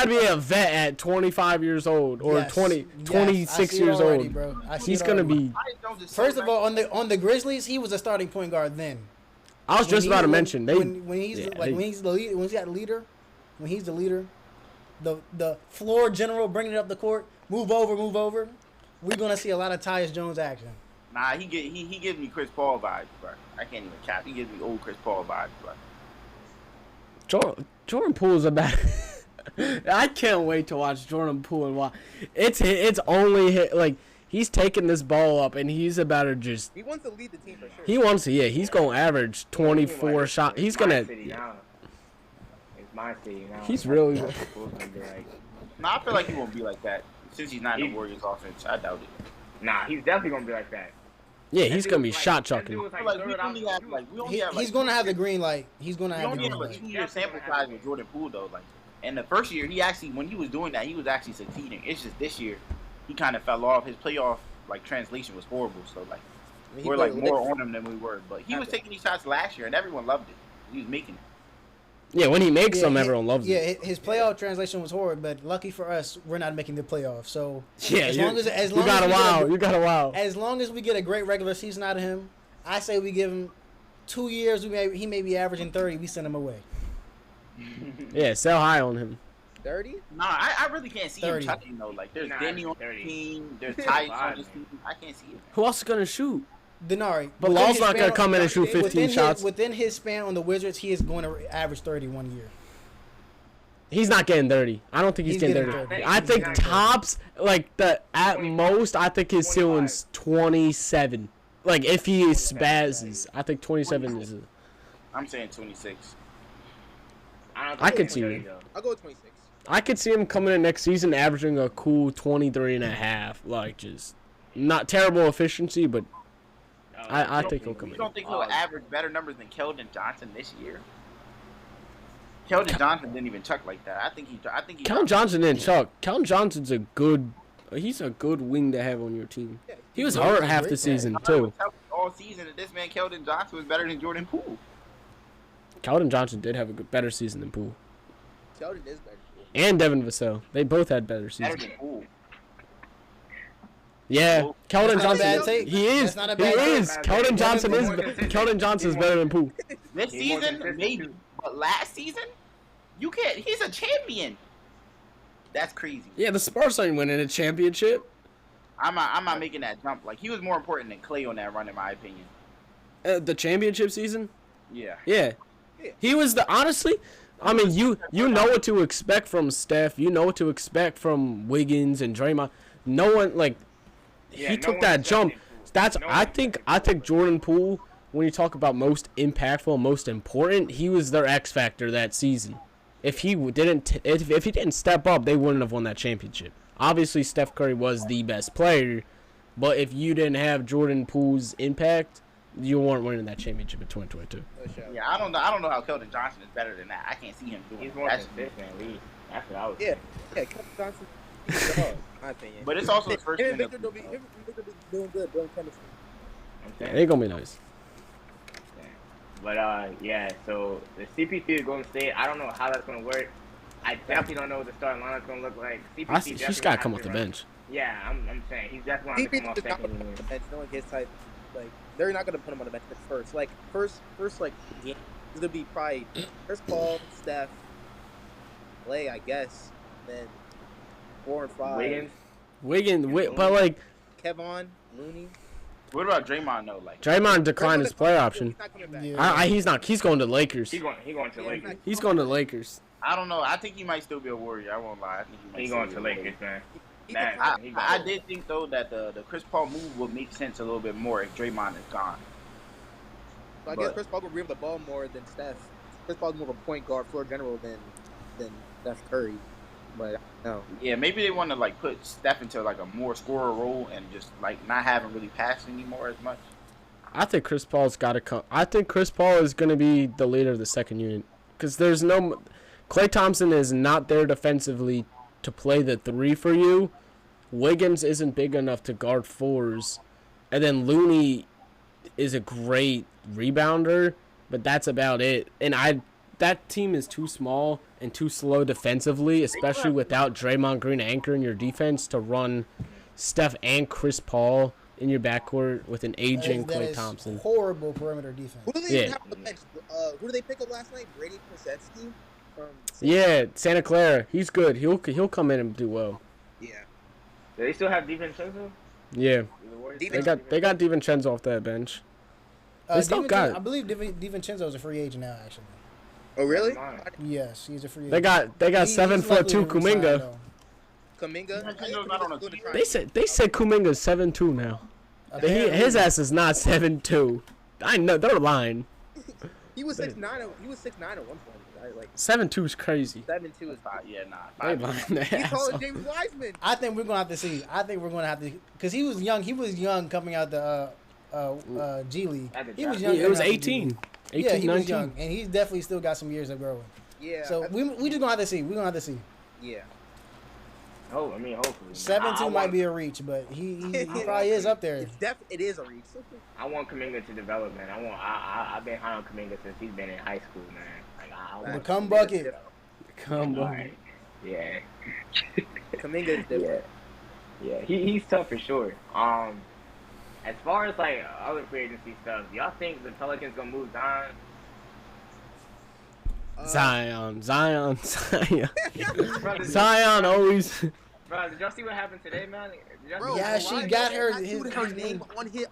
[SPEAKER 2] be a vet at 25 years old or
[SPEAKER 3] Yes.
[SPEAKER 2] 26
[SPEAKER 3] I see it
[SPEAKER 2] years
[SPEAKER 3] already,
[SPEAKER 2] old.
[SPEAKER 3] bro. I see
[SPEAKER 2] He's
[SPEAKER 3] it
[SPEAKER 2] gonna
[SPEAKER 3] already.
[SPEAKER 2] be.
[SPEAKER 4] Tyus Jones is so
[SPEAKER 3] First of all,
[SPEAKER 4] nice.
[SPEAKER 3] on the Grizzlies, he was a starting point guard then.
[SPEAKER 2] I was just about to mention
[SPEAKER 3] when he's when he's the leader, when he's the leader, the floor general bringing it up the court, move over. We're gonna see a lot of Tyus Jones action.
[SPEAKER 4] Nah, he gives me Chris Paul vibes, bro. I can't even cap. He gives me old Chris Paul vibes, bro.
[SPEAKER 2] Jordan Poole's about. I can't wait to watch Jordan Poole and watch. It's only hit, like he's taking this ball up and he's about to just.
[SPEAKER 5] He wants to lead the team for sure.
[SPEAKER 2] He wants to. Yeah, he's gonna average 24 shots. He's gonna.
[SPEAKER 6] It's my city now.
[SPEAKER 2] He's really.
[SPEAKER 4] Nah, I feel like he won't be like that since he's not in the Warriors offense. I doubt it.
[SPEAKER 6] Nah, he's definitely gonna be like that.
[SPEAKER 2] Yeah, he's gonna be
[SPEAKER 6] That dude was
[SPEAKER 2] shot
[SPEAKER 6] that
[SPEAKER 2] chucking.
[SPEAKER 6] dude was
[SPEAKER 4] I feel like we
[SPEAKER 6] third out
[SPEAKER 4] only
[SPEAKER 6] the
[SPEAKER 4] have
[SPEAKER 6] two.
[SPEAKER 4] like we only have like
[SPEAKER 3] He's gonna have the green light. He's gonna
[SPEAKER 4] we
[SPEAKER 3] have the
[SPEAKER 4] only
[SPEAKER 3] green
[SPEAKER 4] have a
[SPEAKER 3] light.
[SPEAKER 4] 2-year sample size with Jordan Poole though. Like, and the first year he actually when he was doing that he was actually succeeding. It's just this year he kind of fell off. His playoff like translation was horrible. So like we're like more on him than we were. But he was taking these shots last year and everyone loved it. He was making it.
[SPEAKER 2] Yeah, when he makes them, everyone loves
[SPEAKER 3] Yeah,
[SPEAKER 2] it.
[SPEAKER 3] his playoff translation was horrid, but lucky for us, we're not making the playoffs. So
[SPEAKER 2] Yeah,
[SPEAKER 3] as
[SPEAKER 2] you
[SPEAKER 3] long as
[SPEAKER 2] you got a wow. You got a wow.
[SPEAKER 3] As long as we get a great regular season out of him, I say we give him 2 years. He may be averaging 30. We send him away.
[SPEAKER 2] Yeah, sell high on him.
[SPEAKER 5] 30?
[SPEAKER 4] Nah, I really can't see
[SPEAKER 3] 30.
[SPEAKER 4] him touching though. Like there's
[SPEAKER 6] Nah,
[SPEAKER 4] Denny on
[SPEAKER 6] 30.
[SPEAKER 4] the team, there's Tyus on this team. I can't see it.
[SPEAKER 2] Who else is gonna shoot?
[SPEAKER 3] Dinari.
[SPEAKER 2] But
[SPEAKER 3] within
[SPEAKER 2] Law's
[SPEAKER 3] his
[SPEAKER 2] not gonna
[SPEAKER 3] span-
[SPEAKER 2] come in and shoot 15 shots.
[SPEAKER 3] Within his span on the Wizards, he is going to average 30 1 year.
[SPEAKER 2] He's not getting 30. I don't think he's getting 30.
[SPEAKER 3] 30.
[SPEAKER 2] I think tops, like the at most, I think his ceiling's 27. Like if he spazzes, I think 27 is.
[SPEAKER 4] I'm saying 26.
[SPEAKER 2] I could see it.
[SPEAKER 5] I'll go with 26.
[SPEAKER 2] I could see him coming in next season averaging a cool 23 and a half. Like just not terrible efficiency, but I think he'll come
[SPEAKER 4] You
[SPEAKER 2] in.
[SPEAKER 4] don't think he'll average better numbers than Keldon Johnson this year? Keldon Johnson didn't even chuck like that. I think he.
[SPEAKER 2] Keldon Johnson didn't chuck. Keldon Johnson's a good. He's a good wing to have on your team. He was hurt half the season too.
[SPEAKER 4] All season that this man Keldon Johnson was better than Jordan Poole.
[SPEAKER 2] Keldon Johnson did have a better season than Poole.
[SPEAKER 5] Sheldon is better.
[SPEAKER 2] And Devin Vassell. They both had better
[SPEAKER 4] Better
[SPEAKER 2] seasons.
[SPEAKER 4] than Poole.
[SPEAKER 2] Yeah, Keldon
[SPEAKER 3] That's not a bad
[SPEAKER 2] Johnson.
[SPEAKER 3] take.
[SPEAKER 2] He is.
[SPEAKER 3] That's not a
[SPEAKER 2] He
[SPEAKER 3] bad take.
[SPEAKER 2] is. Keldon Johnson is. Keldon Johnson is better than Poole.
[SPEAKER 4] This
[SPEAKER 6] He's more
[SPEAKER 4] season,
[SPEAKER 6] consistent,
[SPEAKER 4] maybe,
[SPEAKER 6] too.
[SPEAKER 4] but last season, you can't. He's a champion. That's crazy.
[SPEAKER 2] Yeah, the Spurs ain't winning a championship.
[SPEAKER 4] I'm not making that jump. Like he was more important than Clay on that run, in my opinion.
[SPEAKER 2] The championship season.
[SPEAKER 4] Yeah.
[SPEAKER 2] Yeah. He was the honestly. I mean, you know what to expect from Steph. You know what to expect from Wiggins and Draymond. No one like
[SPEAKER 6] Yeah,
[SPEAKER 2] he
[SPEAKER 6] no
[SPEAKER 2] took
[SPEAKER 6] one
[SPEAKER 2] that jump.
[SPEAKER 6] expected Poole.
[SPEAKER 2] That's
[SPEAKER 6] No one
[SPEAKER 2] I think Jordan Poole. When you talk about most impactful, most important, he was their X factor that season. If he didn't step up, they wouldn't have won that championship. Obviously, Steph Curry was the best player, but if you didn't have Jordan Poole's impact, you weren't winning that championship in 2022.
[SPEAKER 4] Yeah, I don't know how Keldon Johnson is better than that. I can't see him doing.
[SPEAKER 6] He's more
[SPEAKER 4] That's-
[SPEAKER 6] consistent, at least. That's what I was
[SPEAKER 5] Yeah,
[SPEAKER 6] saying.
[SPEAKER 5] Kevin Johnson. He's the dog, my opinion.
[SPEAKER 4] But it's also his first
[SPEAKER 5] Him
[SPEAKER 4] year.
[SPEAKER 5] and Victor will be doing good, building chemistry.
[SPEAKER 6] I'm
[SPEAKER 2] Yeah,
[SPEAKER 6] saying.
[SPEAKER 2] they gonna be nice.
[SPEAKER 6] But yeah, so the CP3 to Golden State, I don't know how that's gonna work. I definitely don't know what the starting lineup's gonna look like. CP3
[SPEAKER 2] He's gotta come off the bench.
[SPEAKER 6] Yeah, I'm saying he's definitely gonna have to come off
[SPEAKER 5] CP3 is not
[SPEAKER 6] second
[SPEAKER 5] going to
[SPEAKER 6] unit.
[SPEAKER 5] put him on the bench, knowing his type. Like, they're not going to put him on the bench at first. Like, first like, game, it's going to be probably Chris Paul, Steph, Clay, I guess. Then 4 and 5.
[SPEAKER 6] Wiggins.
[SPEAKER 2] But like
[SPEAKER 5] Kevon, Looney.
[SPEAKER 4] What about Draymond though? Like
[SPEAKER 2] Draymond declined his player option.
[SPEAKER 5] He's not coming back.
[SPEAKER 3] Yeah.
[SPEAKER 2] He's not. He's going to the Lakers.
[SPEAKER 6] He going to Lakers.
[SPEAKER 2] He's going to the Lakers.
[SPEAKER 4] I don't know. I think he might still be a Warrior. I won't lie. I think he might.
[SPEAKER 6] He
[SPEAKER 4] still
[SPEAKER 6] going
[SPEAKER 4] be
[SPEAKER 6] to
[SPEAKER 4] a Warrior.
[SPEAKER 6] Lakers, man.
[SPEAKER 5] He
[SPEAKER 6] Man,
[SPEAKER 5] can-
[SPEAKER 6] he
[SPEAKER 4] I
[SPEAKER 6] going-
[SPEAKER 4] did think though that the Chris Paul move would make sense a little bit more if Draymond is gone.
[SPEAKER 5] I guess
[SPEAKER 4] but-
[SPEAKER 5] Chris Paul will bring the ball more than Steph. Chris Paul's more of a point guard, floor general than Steph Curry. But no.
[SPEAKER 4] Yeah, maybe they want to like put Steph into like a more scorer role and just like not have him really pass anymore as much.
[SPEAKER 2] I think Chris Paul's got to come. I think Chris Paul is going to be the leader of the second unit because there's no. Klay Thompson is not there defensively to play the 3 for you. Wiggins isn't big enough to guard 4s, and then Looney is a great rebounder, but that's about it. And that team is too small and too slow defensively, especially without Draymond Green anchoring your defense to run Steph and Chris Paul in your backcourt with an aging Klay Thompson.
[SPEAKER 3] Horrible perimeter defense.
[SPEAKER 7] Who do they even have on the bench? Who did they pick up last night? Brady Kosetsky from
[SPEAKER 2] Santa Clara. He's good. He'll come in and do well.
[SPEAKER 7] Yeah.
[SPEAKER 6] Do they still have DiVincenzo?
[SPEAKER 2] Yeah.
[SPEAKER 7] Defense-
[SPEAKER 2] They got DiVincenzo off that bench. They still got.
[SPEAKER 3] I believe DiVincenzo is a free agent now. Actually,
[SPEAKER 7] Oh really?
[SPEAKER 3] yes, he's a free agent.
[SPEAKER 2] They got
[SPEAKER 3] He's
[SPEAKER 2] 7'2"
[SPEAKER 3] likely to resign,
[SPEAKER 2] Kuminga.
[SPEAKER 3] though.
[SPEAKER 7] Kaminga.
[SPEAKER 4] DiVincenzo's not on a team.
[SPEAKER 2] They said Kuminga's 7'2" now.
[SPEAKER 3] Apparently-
[SPEAKER 2] His ass is not 7'2". I know they're lying.
[SPEAKER 7] He was 6'9". He was 6'9" at one point. Right? Like
[SPEAKER 2] 7'2" is crazy.
[SPEAKER 7] 7'2" is
[SPEAKER 4] Yeah, nah.
[SPEAKER 2] They
[SPEAKER 4] 5'8".
[SPEAKER 2] lying their
[SPEAKER 7] He's
[SPEAKER 2] ass
[SPEAKER 7] taller
[SPEAKER 2] off.
[SPEAKER 7] than James Wiseman.
[SPEAKER 3] I think we're gonna have to see. I think we're gonna have to, because he was young. He was young coming out the G League.
[SPEAKER 6] At the
[SPEAKER 3] He was
[SPEAKER 6] draft.
[SPEAKER 3] young.
[SPEAKER 2] It was
[SPEAKER 3] coming out the G
[SPEAKER 2] 18.
[SPEAKER 3] League.
[SPEAKER 2] 18,
[SPEAKER 3] Yeah, he
[SPEAKER 2] 19.
[SPEAKER 3] was young, and he's definitely still got some years of growing.
[SPEAKER 7] Yeah.
[SPEAKER 3] So we just gonna have to see. We're gonna have to see.
[SPEAKER 7] Yeah.
[SPEAKER 6] Oh, I mean, hopefully.
[SPEAKER 3] 7'2" might be a reach, but he probably is up there.
[SPEAKER 7] It is a reach.
[SPEAKER 6] I want Kuminga to develop, man. I've been high on Kuminga since he's been in high school, man. Like, I want
[SPEAKER 3] Become
[SPEAKER 6] Kuminga
[SPEAKER 3] bucket.
[SPEAKER 6] to develop.
[SPEAKER 2] Come on.
[SPEAKER 6] Alright. Yeah.
[SPEAKER 7] Kaminga is different.
[SPEAKER 6] Yeah, he's tough for sure. As far as like other free agency stuff, y'all think the Pelicans gonna move Zion?
[SPEAKER 2] Zion.
[SPEAKER 6] Brother,
[SPEAKER 2] Zion always.
[SPEAKER 6] Bro, did y'all see what happened today, man? Did y'all
[SPEAKER 7] Bro,
[SPEAKER 6] see
[SPEAKER 3] Yeah,
[SPEAKER 6] what
[SPEAKER 3] she
[SPEAKER 6] happened?
[SPEAKER 3] got her-
[SPEAKER 7] tattooed her name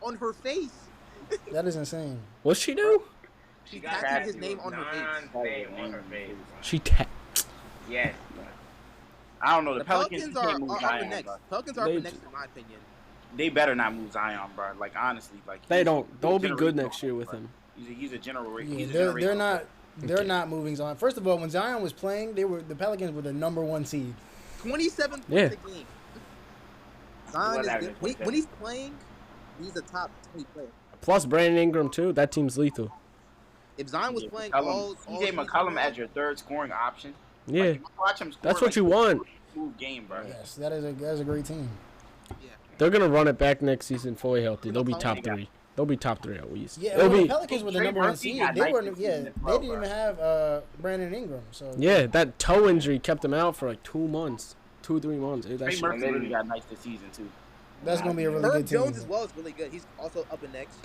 [SPEAKER 7] on her face.
[SPEAKER 3] That is insane.
[SPEAKER 2] What's she do?
[SPEAKER 7] She
[SPEAKER 6] got
[SPEAKER 7] tattooed his
[SPEAKER 6] tattooed
[SPEAKER 7] name on her face.
[SPEAKER 6] Zion's name on her face.
[SPEAKER 2] She
[SPEAKER 6] Yes. Bro.
[SPEAKER 4] I don't know. The
[SPEAKER 7] The
[SPEAKER 4] Pelicans
[SPEAKER 7] Pelicans
[SPEAKER 4] can't move
[SPEAKER 7] are up
[SPEAKER 4] Zion,
[SPEAKER 7] next.
[SPEAKER 4] bro.
[SPEAKER 7] Pelicans are
[SPEAKER 2] They-
[SPEAKER 7] up next, in my opinion.
[SPEAKER 4] They better not move Zion, bro. Like honestly, like
[SPEAKER 2] They
[SPEAKER 4] he's-
[SPEAKER 2] don't.
[SPEAKER 4] he's
[SPEAKER 2] They'll
[SPEAKER 4] a
[SPEAKER 2] be good
[SPEAKER 4] generational
[SPEAKER 2] next year with
[SPEAKER 4] bro.
[SPEAKER 2] him.
[SPEAKER 4] He's a general.
[SPEAKER 3] Yeah,
[SPEAKER 4] He's a
[SPEAKER 3] they're
[SPEAKER 4] generational
[SPEAKER 3] not. They're not moving Zion. First of all, when Zion was playing, the Pelicans were the #1 seed.
[SPEAKER 7] 27
[SPEAKER 2] Yeah.
[SPEAKER 7] points a game. Zion is good. When he's playing, he's a top 20 player.
[SPEAKER 2] Plus Brandon Ingram too. That team's lethal.
[SPEAKER 7] If Zion was playing
[SPEAKER 4] CJ
[SPEAKER 7] season
[SPEAKER 4] McCollum
[SPEAKER 7] long,
[SPEAKER 4] as your third scoring option.
[SPEAKER 2] Yeah,
[SPEAKER 4] Like, you watch him score,
[SPEAKER 2] that's what
[SPEAKER 4] like,
[SPEAKER 2] you want.
[SPEAKER 4] Smooth game, bro.
[SPEAKER 3] Yes, that is a great team.
[SPEAKER 2] They're gonna run it back next season fully healthy. They'll be top 3. They'll be top 3 at least.
[SPEAKER 3] Yeah,
[SPEAKER 2] They'll
[SPEAKER 3] when the
[SPEAKER 2] be.
[SPEAKER 3] Pelicans were the
[SPEAKER 4] Trey
[SPEAKER 3] #1
[SPEAKER 4] Murphy
[SPEAKER 3] seed.
[SPEAKER 4] got
[SPEAKER 3] They were
[SPEAKER 4] 19
[SPEAKER 3] yeah.
[SPEAKER 4] in
[SPEAKER 3] They
[SPEAKER 4] the
[SPEAKER 3] didn't even have Brandon Ingram. So
[SPEAKER 2] Yeah, that toe injury kept him out for like 2 months, 2-3 months. That
[SPEAKER 4] Trey
[SPEAKER 2] shit.
[SPEAKER 4] Murphy really got nice this season too.
[SPEAKER 3] that's gonna be a really
[SPEAKER 7] Herb
[SPEAKER 3] good team.
[SPEAKER 7] Jones as well is really good. He's also up in next.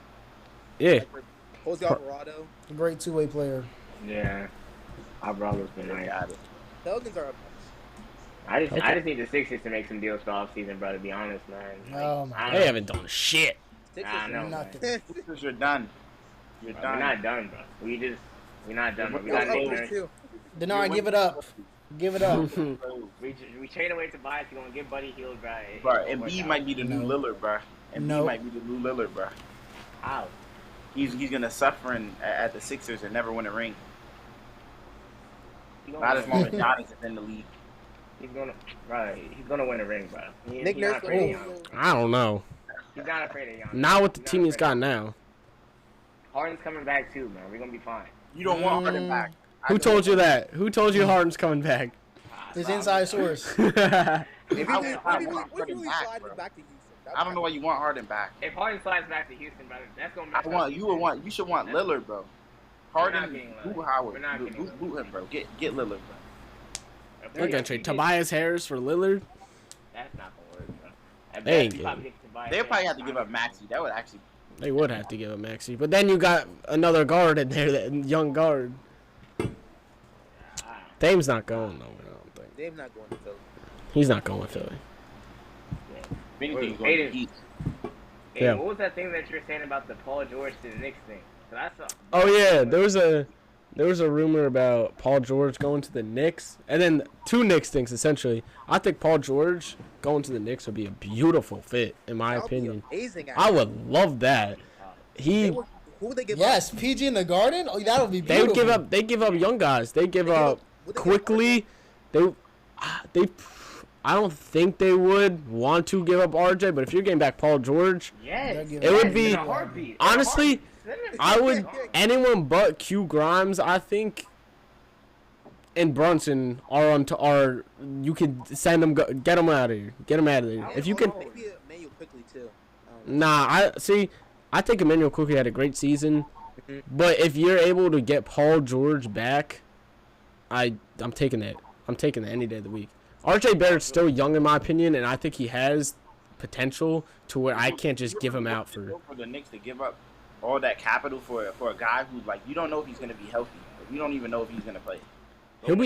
[SPEAKER 2] Yeah,
[SPEAKER 7] Like for Jose Alvarado.
[SPEAKER 3] A great two-way player.
[SPEAKER 6] Yeah. Alvarado's been nice.
[SPEAKER 4] Got it.
[SPEAKER 7] Pelicans are up
[SPEAKER 6] I just need the Sixers to make some deals for off season, bro. To be honest, man. Like,
[SPEAKER 3] Oh, my
[SPEAKER 6] I don't
[SPEAKER 2] they
[SPEAKER 6] know.
[SPEAKER 2] haven't done shit.
[SPEAKER 7] next.
[SPEAKER 6] I know, man.
[SPEAKER 3] Nothing.
[SPEAKER 4] Sixers, you're done. You're
[SPEAKER 6] Bro,
[SPEAKER 4] done.
[SPEAKER 6] we're not done, bro. We're not done. Bro. We
[SPEAKER 4] We're
[SPEAKER 6] got
[SPEAKER 4] up
[SPEAKER 6] Nick
[SPEAKER 4] there,
[SPEAKER 6] Nurse.
[SPEAKER 7] too.
[SPEAKER 3] Denard, give it up. Give it up.
[SPEAKER 6] We trade away to Tobias. We're gonna get Buddy Hield, bro.
[SPEAKER 4] Bro, Embiid might be the new
[SPEAKER 3] No.
[SPEAKER 4] Lillard, bro. Embiid
[SPEAKER 3] No.
[SPEAKER 4] might be the new Lillard, bro.
[SPEAKER 6] How?
[SPEAKER 4] He's gonna suffer at the Sixers and never win a ring.
[SPEAKER 6] He
[SPEAKER 4] Not as
[SPEAKER 6] gonna-
[SPEAKER 4] long as Giannis is in the league.
[SPEAKER 6] He's gonna win a ring, bro.
[SPEAKER 7] Nick
[SPEAKER 6] He's
[SPEAKER 7] Nurse
[SPEAKER 6] not afraid of
[SPEAKER 7] going
[SPEAKER 6] Giannis.
[SPEAKER 2] I don't know.
[SPEAKER 6] He's not afraid of Giannis.
[SPEAKER 2] Not with the
[SPEAKER 6] He's
[SPEAKER 2] team
[SPEAKER 6] not
[SPEAKER 2] he's
[SPEAKER 6] afraid
[SPEAKER 2] got
[SPEAKER 6] of
[SPEAKER 2] now.
[SPEAKER 6] Harden's coming back too, man. We're gonna be fine.
[SPEAKER 4] You don't want Harden back.
[SPEAKER 2] Who told you that? Who told you Harden's coming back?
[SPEAKER 3] His inside source.
[SPEAKER 7] If he
[SPEAKER 4] I
[SPEAKER 7] really
[SPEAKER 4] want Harden back,
[SPEAKER 7] slides
[SPEAKER 4] bro.
[SPEAKER 7] back to Houston.
[SPEAKER 4] I don't know why you want Harden back.
[SPEAKER 6] If Harden slides back to Houston, brother, that's gonna mess
[SPEAKER 4] You should want Lillard, bro.
[SPEAKER 6] not
[SPEAKER 4] Harden,
[SPEAKER 6] getting Lillard.
[SPEAKER 4] boot
[SPEAKER 6] We're
[SPEAKER 4] Howard,
[SPEAKER 6] not getting
[SPEAKER 4] boot him, bro. Get Lillard, bro.
[SPEAKER 2] They're gonna trade Tobias Harris for Lillard.
[SPEAKER 6] That's not gonna work, bro. At
[SPEAKER 2] They
[SPEAKER 6] best,
[SPEAKER 2] ain't
[SPEAKER 6] you probably get Tobias
[SPEAKER 4] They probably
[SPEAKER 6] Harris.
[SPEAKER 4] have to give up Maxey. That would actually.
[SPEAKER 2] They would have to give him Maxey, but then you got another guard in there, that young guard. Dame's not going nowhere. I don't think
[SPEAKER 7] Dame's not going to Philly.
[SPEAKER 2] he's not going with Philly.
[SPEAKER 4] If anything, he's
[SPEAKER 6] Aiden-
[SPEAKER 4] going to Heat.
[SPEAKER 6] Hey,
[SPEAKER 2] Yeah.
[SPEAKER 6] what was that thing that you were saying about the Paul George to the Knicks thing? 'Cause I saw.
[SPEAKER 2] Oh yeah, there was a rumor about Paul George going to the Knicks, and then 2 Knicks things essentially. I think Paul George going to the Knicks would be a beautiful fit, in my
[SPEAKER 7] That would be
[SPEAKER 2] opinion.
[SPEAKER 7] amazing.
[SPEAKER 2] I would love that.
[SPEAKER 7] Who would they give
[SPEAKER 3] Yes, PG in the Garden. Oh, that would be
[SPEAKER 2] They
[SPEAKER 3] beautiful.
[SPEAKER 2] would give up. They give up young guys. They give up quickly. They. I don't think they would want to give up RJ, but if you're getting back Paul George,
[SPEAKER 6] Yes.
[SPEAKER 3] It
[SPEAKER 2] would be-
[SPEAKER 6] in a heartbeat.
[SPEAKER 2] honestly,
[SPEAKER 6] Send him-
[SPEAKER 2] I would. Anyone but Q Grimes, I think, and Brunson are. You can send them. Get them out of here. Get them out of there. If you can.
[SPEAKER 7] Maybe Emmanuel quickly too.
[SPEAKER 2] Nah, I think Emmanuel Quickly had a great season, But if you're able to get Paul George back, I'm taking that. I'm taking that any day of the week. RJ Barrett's still young in my opinion, and I think he has potential to where I can't just give him out for
[SPEAKER 4] the Knicks to give up all that capital for a guy who's like, you don't know if he's going to be healthy. You don't even know if he's going to play.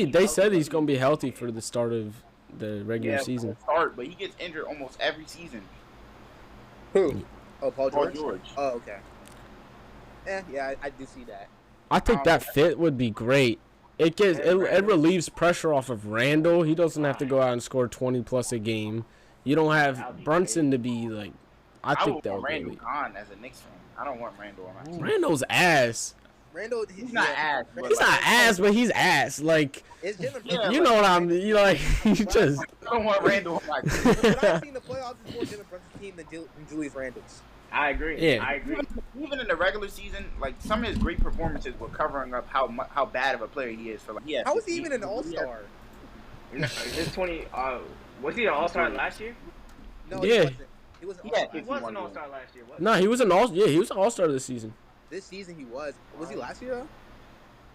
[SPEAKER 2] They said he's going to be healthy for the start of the regular season.
[SPEAKER 4] But he gets injured almost every season.
[SPEAKER 7] Who? Oh, Paul George?
[SPEAKER 4] Paul George.
[SPEAKER 7] Oh, okay. Yeah, I do see that.
[SPEAKER 2] I think that fit would be great. It relieves pressure off of Randall. He doesn't have to go out and score 20 plus a game. You don't have Brunson to be like. I think that would be
[SPEAKER 4] Randall gone as a Knicks fan. I don't want Randall on my team.
[SPEAKER 2] Randall's ass.
[SPEAKER 7] Randall,
[SPEAKER 4] he's not ass.
[SPEAKER 2] He's not ass, but he's ass. Like, you know what I'm. You like, you just.
[SPEAKER 4] I don't want Randall on my team.
[SPEAKER 7] What I've seen the playoffs is more Jalen Brunson's team than Julius Randle's.
[SPEAKER 6] I agree.
[SPEAKER 2] Yeah.
[SPEAKER 6] I agree.
[SPEAKER 4] Even in the regular season, like some of his great performances were covering up how bad of a player he is. For like,
[SPEAKER 7] how was he even an All-Star?
[SPEAKER 6] This 20. Was he an All-Star last year?
[SPEAKER 7] No,
[SPEAKER 2] yeah.
[SPEAKER 7] He was.
[SPEAKER 6] He was an All-Star last year.
[SPEAKER 2] No, he was an All. Yeah, he was an All-Star this season.
[SPEAKER 7] This season he was. Was he last year though?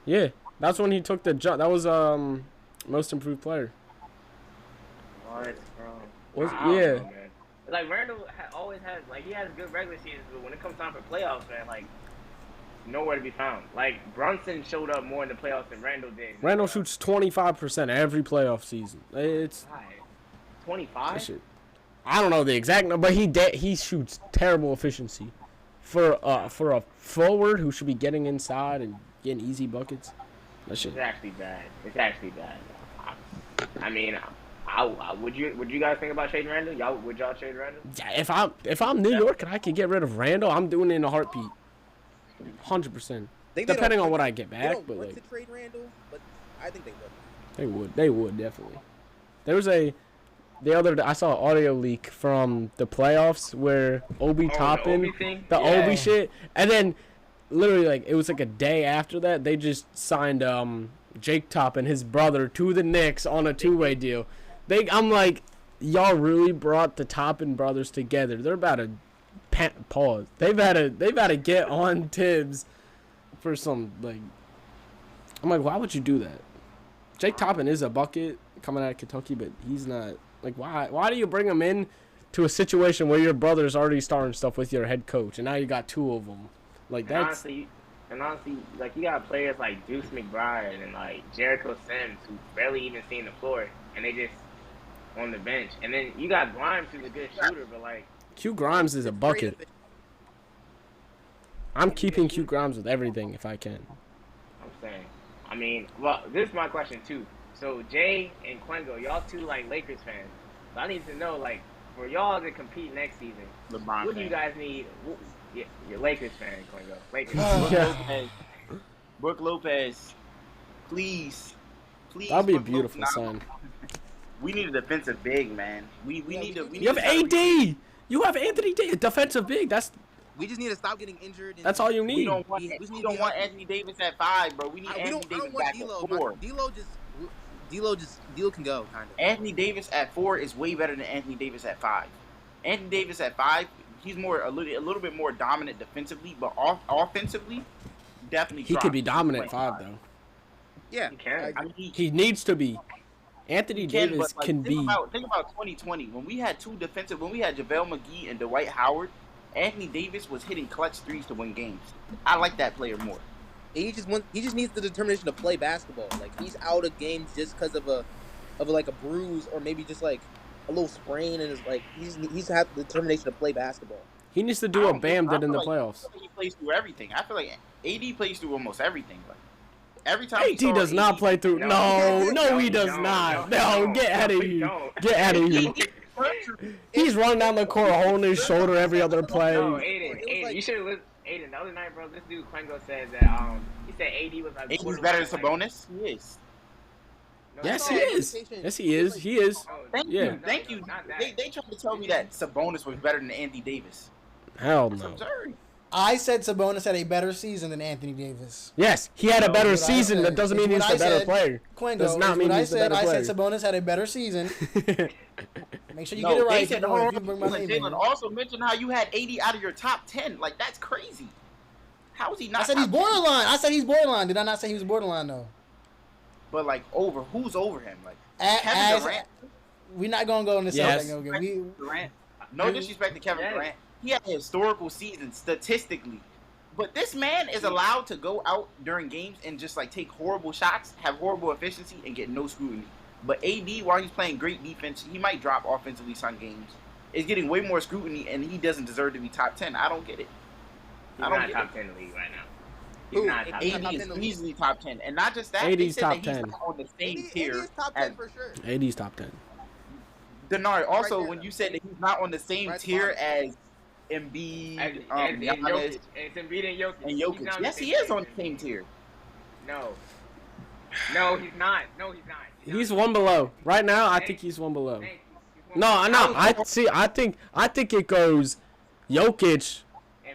[SPEAKER 2] Yeah, that's when he took the job. That was most improved player.
[SPEAKER 6] What,
[SPEAKER 2] Was
[SPEAKER 6] yeah.
[SPEAKER 2] yeah.
[SPEAKER 6] Know, like Randall always has he has good regular seasons, but when it comes time for playoffs, man, like nowhere to be found. Like Brunson showed up more in the playoffs than Randall did.
[SPEAKER 2] Randall shoots 25% every playoff season. It's
[SPEAKER 6] 25.
[SPEAKER 2] I don't know the exact number, but he shoots terrible efficiency for a forward who should be getting inside and getting easy buckets. That shit.
[SPEAKER 6] It's actually bad. I mean, would you guys think about trading Randall? Would y'all trade Randall?
[SPEAKER 2] Yeah, if I'm New York and I could get rid of Randall, I'm doing it in a heartbeat. 100%. Depending on what I get back, but like.
[SPEAKER 7] To trade Randall, but I think they would.
[SPEAKER 2] They would definitely. There was I saw an audio leak from the playoffs where Obi Toppin, the Obi shit, and then literally it was like a day after that they just signed Jake Toppin, his brother, to the Knicks on a 2-way deal. I'm like, y'all really brought the Toppin brothers together. They're about to pause. They've had to get on Tibbs for some I'm like, why would you do that? Jake Toppin is a bucket coming out of Kentucky, but he's not. Like, why do you bring him in to a situation where your brother's already starting stuff with your head coach, and now you got two of them? Like, that's...
[SPEAKER 6] And honestly, you got players like Deuce McBride and, Jericho Sims who barely even seen the floor, and they just on the bench. And then you got Grimes, who's a good shooter, but,
[SPEAKER 2] Q Grimes is a bucket. I'm keeping Q Grimes with everything if I can.
[SPEAKER 6] I'm saying. I mean, well, this is my question, too. So, Jay and Kwengo, y'all two, Lakers fans. So I need to know, for y'all to compete next season,
[SPEAKER 4] LeBron
[SPEAKER 6] what do you guys need? You're Lakers fan, Kwengo. Lakers.
[SPEAKER 4] Brook Lopez, please.
[SPEAKER 2] That'll be a beautiful sign.
[SPEAKER 4] We need a defensive big, man. We need to.
[SPEAKER 2] You have AD. You have Anthony Davis, defensive big.
[SPEAKER 7] We just need to stop getting injured.
[SPEAKER 2] That's all you need.
[SPEAKER 4] We don't want Anthony Davis at 5, bro. We need Anthony Davis back at 4.
[SPEAKER 7] D'Lo can go, kind of.
[SPEAKER 4] Anthony Davis at 4 is way better than Anthony Davis at 5. Anthony Davis at 5, he's a little bit more dominant defensively, but offensively, definitely.
[SPEAKER 2] He could be dominant 5 though.
[SPEAKER 7] Yeah,
[SPEAKER 6] he can.
[SPEAKER 2] He needs to be. Anthony Davis can be.
[SPEAKER 4] Think about 2020 when we had JaVale McGee and Dwight Howard. Anthony Davis was hitting clutch threes to win games. I like that player more.
[SPEAKER 7] He just needs the determination to play basketball. He's out of games just because of a bruise or maybe just a little sprain and he's had the determination to play basketball.
[SPEAKER 2] He needs to do what Bam did in the playoffs.
[SPEAKER 4] He plays through everything. I feel like AD plays through almost everything. Every time
[SPEAKER 2] AD does not play through. No, he does not. No, get out of here. Get out of here. He's running down the court, holding his shoulder every other play.
[SPEAKER 6] No, Aiden, you should have listened. Aiden, the other night, bro, this dude Kwengo said that he said AD was
[SPEAKER 4] AD's better than Sabonis. He is.
[SPEAKER 2] Yes, he is. Yes, he is. He is.
[SPEAKER 4] Thank you. They tried to tell me that Sabonis was better than Anthony Davis.
[SPEAKER 2] Hell no.
[SPEAKER 3] I said Sabonis had a better season than Anthony Davis.
[SPEAKER 2] Yes, he had a better season. That doesn't mean he's a better player.
[SPEAKER 3] Kwengo,
[SPEAKER 2] does not mean he's a better player.
[SPEAKER 3] I said Sabonis had a better season. Make sure you get it right.
[SPEAKER 4] Jalen also mentioned how you had 80 out of your top 10. That's crazy. How is he not?
[SPEAKER 3] I said he's
[SPEAKER 4] top 10?
[SPEAKER 3] borderline. I said he's borderline. Did I not say he was borderline though?
[SPEAKER 4] But like who's over him? Like
[SPEAKER 3] Kevin
[SPEAKER 4] Kevin Durant.
[SPEAKER 3] We're not gonna go in the
[SPEAKER 2] Yes.
[SPEAKER 3] Celtics. Okay?
[SPEAKER 4] Durant. No disrespect to Kevin Durant. He had a historical season statistically. But this man is allowed to go out during games and just like take horrible shots, have horrible efficiency, and get no scrutiny. But AD, while he's playing great defense, he might drop offensively some games. Is getting way more scrutiny, and he doesn't deserve to be top 10. I don't get it.
[SPEAKER 6] He's not top 10 in the league right now. He's
[SPEAKER 7] Who?
[SPEAKER 6] not top 10.
[SPEAKER 4] AD is easily top 10, and not just that.
[SPEAKER 2] AD's
[SPEAKER 4] they said
[SPEAKER 2] top
[SPEAKER 4] that he's
[SPEAKER 2] 10.
[SPEAKER 4] not on the same
[SPEAKER 7] AD
[SPEAKER 4] tier
[SPEAKER 7] is top
[SPEAKER 4] as
[SPEAKER 7] 10 for sure.
[SPEAKER 2] AD's top 10.
[SPEAKER 4] Denari. Also,
[SPEAKER 7] there,
[SPEAKER 4] when
[SPEAKER 7] though.
[SPEAKER 4] you said that he's not on the same
[SPEAKER 7] Right at the
[SPEAKER 4] tier
[SPEAKER 7] bottom.
[SPEAKER 4] as Embiid,
[SPEAKER 6] And
[SPEAKER 4] Giannis,
[SPEAKER 6] Jokic. And it's Embiid and Jokic.
[SPEAKER 4] and
[SPEAKER 6] He's
[SPEAKER 4] Jokic.
[SPEAKER 6] not on
[SPEAKER 4] Yes,
[SPEAKER 6] the
[SPEAKER 4] he
[SPEAKER 6] same
[SPEAKER 4] is on
[SPEAKER 6] tier.
[SPEAKER 4] the same tier.
[SPEAKER 6] No. No, he's not. No, he's not.
[SPEAKER 2] He's one below. Right now, I think he's one below.
[SPEAKER 6] Thank you. He's one
[SPEAKER 2] No,
[SPEAKER 6] below.
[SPEAKER 2] I think it goes Jokic,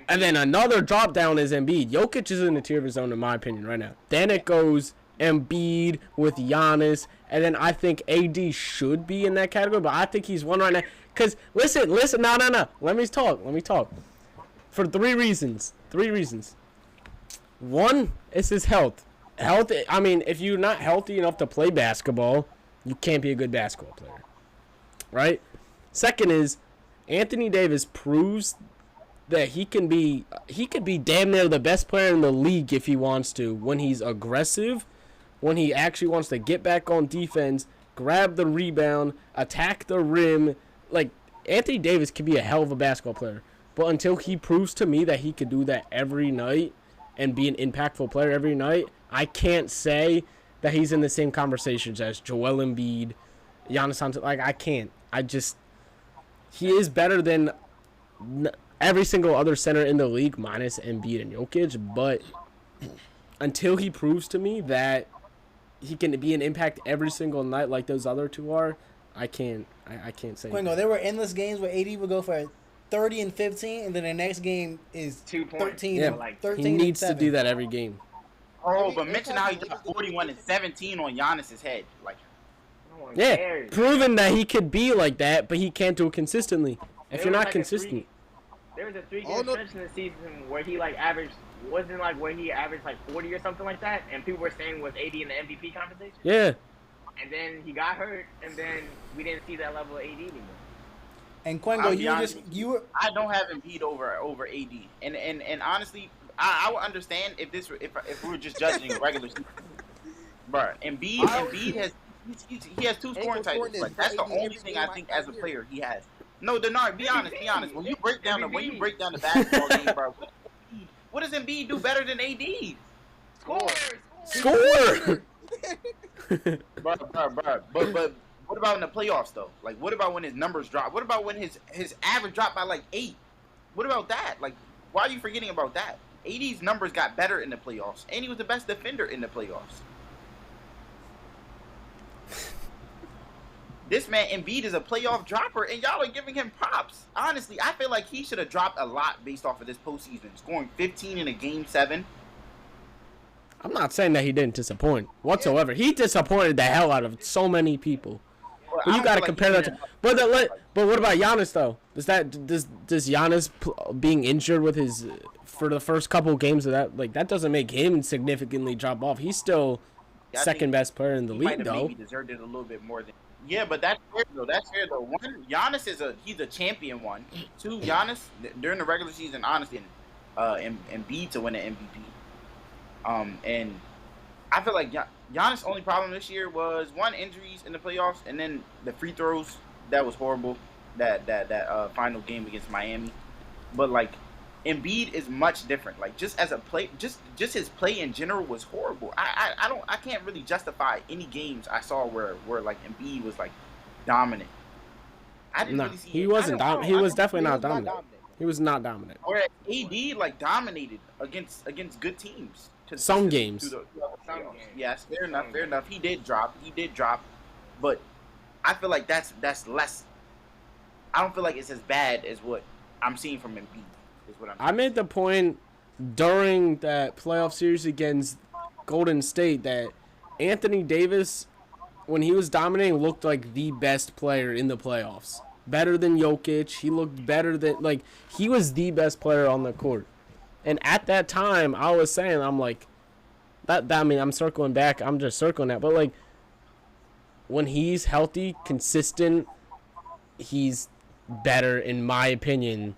[SPEAKER 2] and then another drop down is Embiid. Jokic is in the tier of his own, in my opinion, right now. Then it goes Embiid with Giannis, and then I think AD should be in that category, but I think he's one right now. Cause listen, no. Let me talk. For three reasons. One is his health. I mean, if you're not healthy enough to play basketball, you can't be a good basketball player. Right? Second is Anthony Davis proves that he could be damn near the best player in the league if he wants to, when he's aggressive, when he actually wants to get back on defense, grab the rebound, attack the rim. Like, Anthony Davis can be a hell of a basketball player. But until he proves to me that he could do that every night and be an impactful player every night, I can't say that he's in the same conversations as Joel Embiid, Giannis Antetokounmpo. Like, I can't. He is better than every single other center in the league minus Embiid and Jokic, but until he proves to me that he can be an impact every single night like those other two are, I can't say.
[SPEAKER 3] Kwengo, there were endless games where AD would go for 30 and 15, and then the next game is
[SPEAKER 6] 2 points.
[SPEAKER 3] 13.
[SPEAKER 2] Yeah,
[SPEAKER 3] and 13
[SPEAKER 2] he needs
[SPEAKER 3] and
[SPEAKER 2] to
[SPEAKER 3] 7.
[SPEAKER 2] do that every game.
[SPEAKER 4] Oh, but mention how he dropped 41 and 17 on Giannis's head. Like,
[SPEAKER 6] No one
[SPEAKER 2] Yeah,
[SPEAKER 6] cares.
[SPEAKER 2] proving that he could be like that, but he can't do it consistently. If
[SPEAKER 6] There
[SPEAKER 2] you're
[SPEAKER 6] was
[SPEAKER 2] not
[SPEAKER 6] like
[SPEAKER 2] consistent.
[SPEAKER 6] There was a 3-game
[SPEAKER 7] Oh, no.
[SPEAKER 6] stretch in the season where he like averaged, wasn't like where he averaged like 40 or something like that, and people were saying was AD in the MVP conversation.
[SPEAKER 2] Yeah.
[SPEAKER 6] And then he got hurt, and then we didn't see that level of AD anymore.
[SPEAKER 3] And
[SPEAKER 4] I'll
[SPEAKER 3] Kwengo,
[SPEAKER 4] be
[SPEAKER 3] you were
[SPEAKER 4] honest
[SPEAKER 3] just
[SPEAKER 4] with
[SPEAKER 3] you were
[SPEAKER 4] I don't have Embiid over AD, and honestly, I would understand if we were just judging regular season. Bro, Embiid has he has 2 scoring
[SPEAKER 7] scoring
[SPEAKER 4] titles.
[SPEAKER 7] is
[SPEAKER 4] Like, that's the
[SPEAKER 7] AD
[SPEAKER 4] only
[SPEAKER 7] every
[SPEAKER 4] thing
[SPEAKER 7] game
[SPEAKER 4] I think
[SPEAKER 7] my
[SPEAKER 4] as a
[SPEAKER 7] year.
[SPEAKER 4] player he has. No, Denard, be honest. When you break down the basketball game, bro, what does Embiid do better than AD?
[SPEAKER 2] Score!
[SPEAKER 4] But what about in the playoffs though? Like, what about when his numbers drop? What about when his average dropped by like 8? What about that? Like, why are you forgetting about that? AD's numbers got better in the playoffs, and he was the best defender in the playoffs. This man Embiid is a playoff dropper, and y'all are giving him props. Honestly, I feel like he should have dropped a lot based off of this postseason, scoring 15 in a Game 7.
[SPEAKER 2] I'm not saying that he didn't disappoint whatsoever. He disappointed the hell out of so many people.
[SPEAKER 4] Well,
[SPEAKER 2] But
[SPEAKER 4] I
[SPEAKER 2] you
[SPEAKER 4] don't
[SPEAKER 2] got to
[SPEAKER 4] feel like
[SPEAKER 2] compare
[SPEAKER 4] he
[SPEAKER 2] that
[SPEAKER 4] didn't-
[SPEAKER 2] to. But what about Giannis though? Does Giannis being injured with his for the first couple games of that, like, that doesn't make him significantly drop off? He's still
[SPEAKER 4] Yeah, I
[SPEAKER 2] second
[SPEAKER 4] think
[SPEAKER 2] best player in the
[SPEAKER 4] he might
[SPEAKER 2] league
[SPEAKER 4] have
[SPEAKER 2] though.
[SPEAKER 4] maybe deserved it a little bit more than. Yeah, but that's fair though. One, Giannis he's a champion. 1, 2, Giannis during the regular season, honestly, Embiid to win an MVP. And I feel like Giannis' only problem this year was 1, injuries in the playoffs, and then the free throws. That was horrible. That final game against Miami. But like, Embiid is much different. Like, just as a play, just his play in general was horrible. I can't really justify any games I saw where like Embiid was like dominant. I didn't
[SPEAKER 2] No,
[SPEAKER 4] really see.
[SPEAKER 2] he wasn't dominant. He was definitely not
[SPEAKER 7] He was not
[SPEAKER 2] dominant. He was not dominant.
[SPEAKER 4] Whereas AD like dominated against good teams.
[SPEAKER 2] Some games.
[SPEAKER 4] Through the
[SPEAKER 6] Some
[SPEAKER 4] playoffs.
[SPEAKER 6] games.
[SPEAKER 4] Yes, fair enough. He did drop, but I feel like that's less. I don't feel like it's as bad as what I'm seeing from Embiid. Is what I'm.
[SPEAKER 2] I made the point during that playoff series against Golden State that Anthony Davis, when he was dominating, looked like the best player in the playoffs. Better than Jokic. He looked better than, like, he was the best player on the court. And at that time, I was saying, I'm like, that I mean, I'm circling back. I'm just circling that. But, like, when he's healthy, consistent, he's better, in my opinion.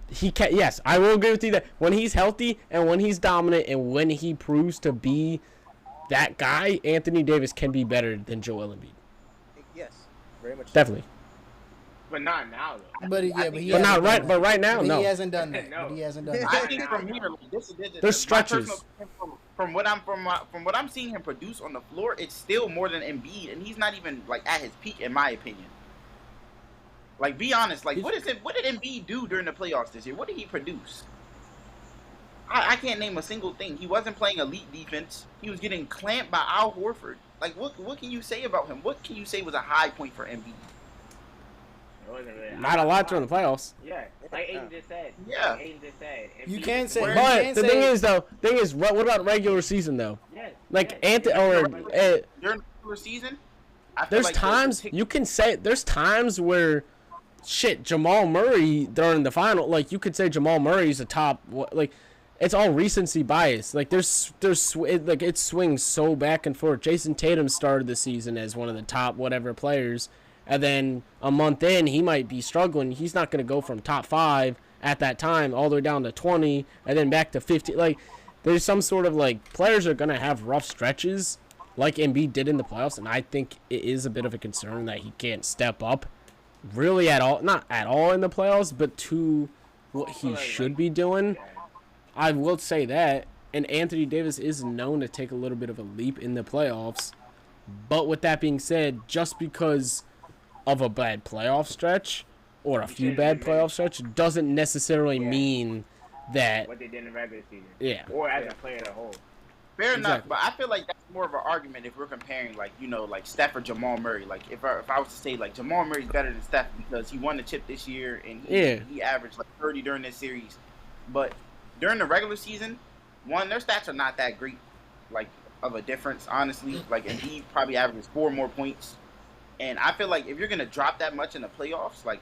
[SPEAKER 2] He can, yes, I will agree with you that when he's healthy and when he's dominant and when he proves to be that guy, Anthony Davis can be better than Joel Embiid.
[SPEAKER 7] Yes, very much.
[SPEAKER 2] Definitely.
[SPEAKER 6] But not now, though.
[SPEAKER 3] But
[SPEAKER 2] right now,
[SPEAKER 3] but
[SPEAKER 2] no.
[SPEAKER 3] he hasn't done that.
[SPEAKER 6] No.
[SPEAKER 3] But he hasn't done
[SPEAKER 4] I
[SPEAKER 3] that.
[SPEAKER 4] think from here,
[SPEAKER 2] There's stretches.
[SPEAKER 4] From what I'm seeing him produce on the floor, it's still more than Embiid, and he's not even like at his peak, in my opinion. Like, be honest. Like, what did Embiid do during the playoffs this year? What did he produce? I can't name a single thing. He wasn't playing elite defense. He was getting clamped by Al Horford. Like, what can you say about him? What can you say was a high point for Embiid?
[SPEAKER 6] It wasn't really
[SPEAKER 2] Not a lot during the playoffs.
[SPEAKER 6] Yeah, like Aiden just said.
[SPEAKER 4] Yeah.
[SPEAKER 6] Like Aiden just said.
[SPEAKER 3] You can't say.
[SPEAKER 2] But the thing is, what about regular season, though?
[SPEAKER 6] Yes.
[SPEAKER 2] Like,
[SPEAKER 6] yes,
[SPEAKER 2] Anthony, or
[SPEAKER 4] During the regular season, I feel
[SPEAKER 2] there's
[SPEAKER 4] like
[SPEAKER 2] times you can say, there's times where, shit, Jamal Murray during the final, like, you could say Jamal Murray's a top, like, it's all recency bias. Like, it swings so back and forth. Jason Tatum started the season as one of the top whatever players, and then a month in, he might be struggling. He's not going to go from top 5 at that time all the way down to 20, and then back to 50. Like, there's some sort of, like, players are going to have rough stretches, like Embiid did in the playoffs, and I think it is a bit of a concern that he can't step up really at all, not at all in the playoffs, but to what he should be doing. I will say that, and Anthony Davis is known to take a little bit of a leap in the playoffs, but with that being said, just because of a bad playoff stretch or a few bad playoff stretch doesn't necessarily mean that
[SPEAKER 6] what they did in the regular season.
[SPEAKER 2] Yeah.
[SPEAKER 6] Or as a player as a whole.
[SPEAKER 4] Fair enough,
[SPEAKER 2] Exactly.
[SPEAKER 4] but I feel like that's more of an argument if we're comparing, like, you know, like Steph or Jamal Murray. Like, if I was to say, like, Jamal Murray's better than Steph because he won the chip this year and he averaged, like, 30 during this series. But during the regular season, one, their stats are not that great, like, of a difference, honestly. Like, Embiid probably averages 4 more points. And I feel like if you're going to drop that much in the playoffs, like,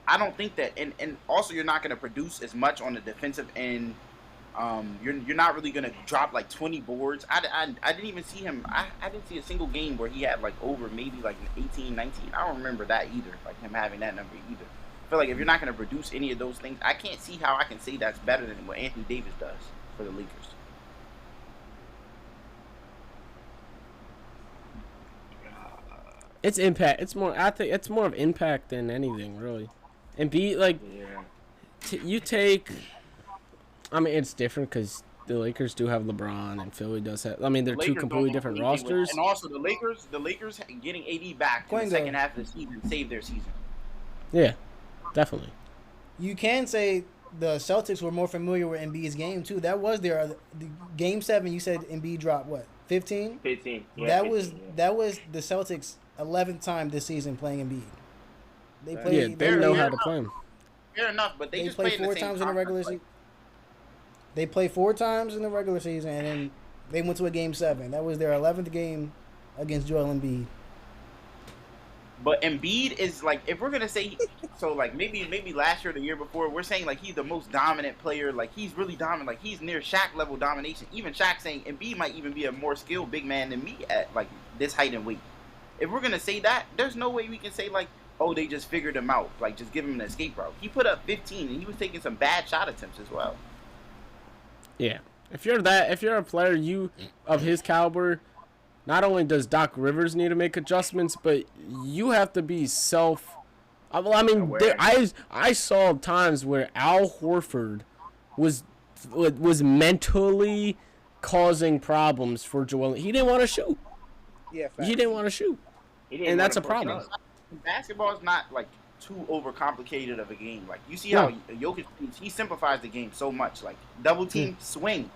[SPEAKER 4] I don't think that, and also you're not going to produce as much on the defensive end. You're not really gonna drop like 20 boards. I didn't even see him. I didn't see a single game where he had like over maybe like 18, 19. I don't remember that either. Like him having that number either. I feel like if you're not gonna produce any of those things, I can't see how I can say that's better than what Anthony Davis does for the Lakers.
[SPEAKER 2] it's impact. It's more. I think it's more of impact than anything, really. And be like, you take. I mean, it's different because the Lakers do have LeBron and Philly does have. I mean, they're two completely different rosters.
[SPEAKER 4] And also the Lakers getting AD back in the second half of the season saved their season.
[SPEAKER 2] Yeah, definitely.
[SPEAKER 3] You can say the Celtics were more familiar with Embiid's game too. That was the game 7. You said Embiid dropped what, 15?
[SPEAKER 6] 15. Yeah,
[SPEAKER 3] that
[SPEAKER 6] 15,
[SPEAKER 3] that was the Celtics' 11th time this season playing Embiid. They played.
[SPEAKER 2] Yeah, they know how to play him.
[SPEAKER 4] Fair enough, but they just
[SPEAKER 3] played
[SPEAKER 4] played
[SPEAKER 3] 4 times in the regular season. They played 4 times in the regular season, and then they went to a game 7. That was their 11th game against Joel Embiid.
[SPEAKER 4] But Embiid is like, if we're gonna say, so like maybe last year or the year before, we're saying like he's the most dominant player, like he's really dominant, like he's near Shaq level domination. Even Shaq saying Embiid might even be a more skilled big man than me at like this height and weight. If we're gonna say that, there's no way we can say like, oh, they just figured him out, like just give him an escape route. He put up 15 and he was taking some bad shot attempts as well.
[SPEAKER 2] Yeah, if you're a player of his caliber, not only does Doc Rivers need to make adjustments, but you have to be I mean, I saw times where Al Horford was mentally causing problems for Joel. He didn't want to shoot.
[SPEAKER 7] Yeah, facts.
[SPEAKER 2] He didn't want to shoot, and that's a problem.
[SPEAKER 4] Basketball is not like too overcomplicated of a game. Like you see how Jokic he simplifies the game so much. Like double team, swing.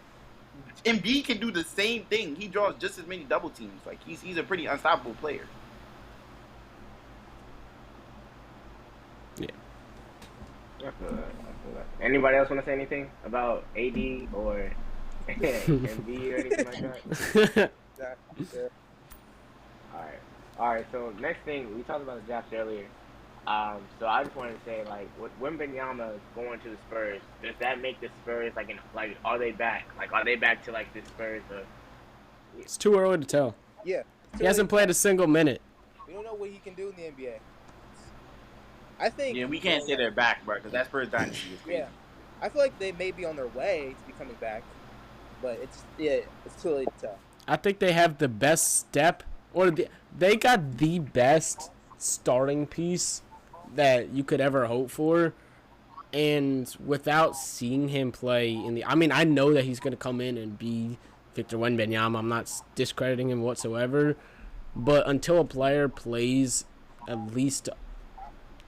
[SPEAKER 4] Embiid can do the same thing. He draws just as many double teams. Like he's a pretty unstoppable player.
[SPEAKER 2] Yeah.
[SPEAKER 6] I feel that. Anybody else want to say anything about AD or Embiid or anything like that? All right. So next thing, we talked about the drafts earlier. So I just wanted to say, like, with Wembanyama going to the Spurs, does that make the Spurs like are they back? Like, are they back to like the Spurs?
[SPEAKER 2] It's too early to tell.
[SPEAKER 7] Yeah.
[SPEAKER 2] He hasn't played a single minute.
[SPEAKER 7] We don't know what he can do in the NBA. I think.
[SPEAKER 4] Yeah, we can't say they're back, bro, because that Spurs dynasty is crazy.
[SPEAKER 7] Yeah. I feel like they may be on their way to be coming back, but it's too late to tell.
[SPEAKER 2] I think they have the best step, they got the best starting piece that you could ever hope for. And without seeing him play I know that he's going to come in and be Victor Wembanyama. I'm not discrediting him whatsoever. But until a player plays at least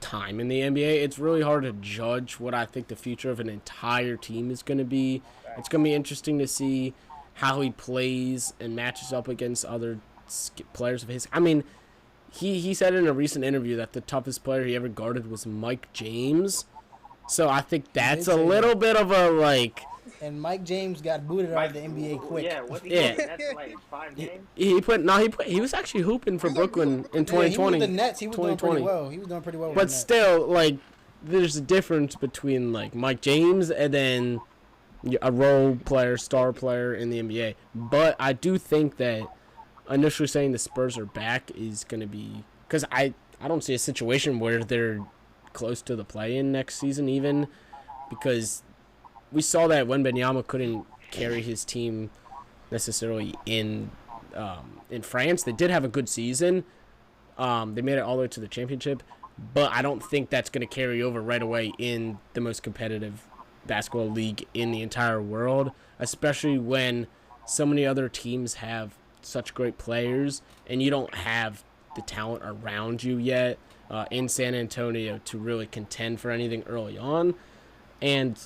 [SPEAKER 2] time in the NBA, it's really hard to judge what I think the future of an entire team is going to be. It's going to be interesting to see how he plays and matches up against other players of his. I mean, he said in a recent interview that the toughest player he ever guarded was Mike James. So I think that's a little bit of a like.
[SPEAKER 3] And Mike James got booted out of the NBA quick.
[SPEAKER 6] Yeah, what's he
[SPEAKER 2] Yeah.
[SPEAKER 6] That's like 5 games.
[SPEAKER 2] He was actually hooping for Brooklyn in 2020.
[SPEAKER 3] He was with the Nets. He was doing pretty well. He was doing pretty well.
[SPEAKER 2] But
[SPEAKER 3] with the Nets.
[SPEAKER 2] still, like, there's a difference between like Mike James and then a role player, star player in the NBA. But I do think that initially saying the Spurs are back is going to be because I don't see a situation where they're close to the play-in next season even, because we saw that Wembanyama couldn't carry his team necessarily in France. They did have a good season. They made it all the way to the championship, but I don't think that's going to carry over right away in the most competitive basketball league in the entire world, especially when so many other teams have such great players and you don't have the talent around you yet in San Antonio to really contend for anything early on. And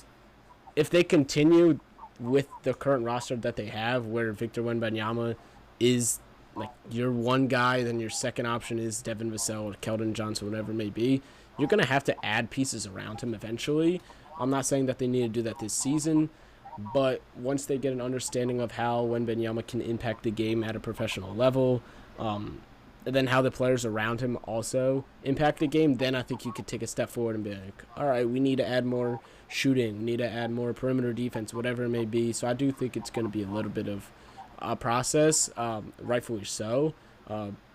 [SPEAKER 2] if they continue with the current roster that they have, where Victor Wembanyama is like your one guy, then your second option is Devin Vassell or Keldon Johnson, whatever it may be, you're going to have to add pieces around him eventually. I'm not saying that they need to do that this season, but once they get an understanding of how Wembanyama can impact the game at a professional level, and then how the players around him also impact the game, then I think you could take a step forward and be like, all right, we need to add more shooting, we need to add more perimeter defense, whatever it may be. So I do think it's going to be a little bit of a process, rightfully so,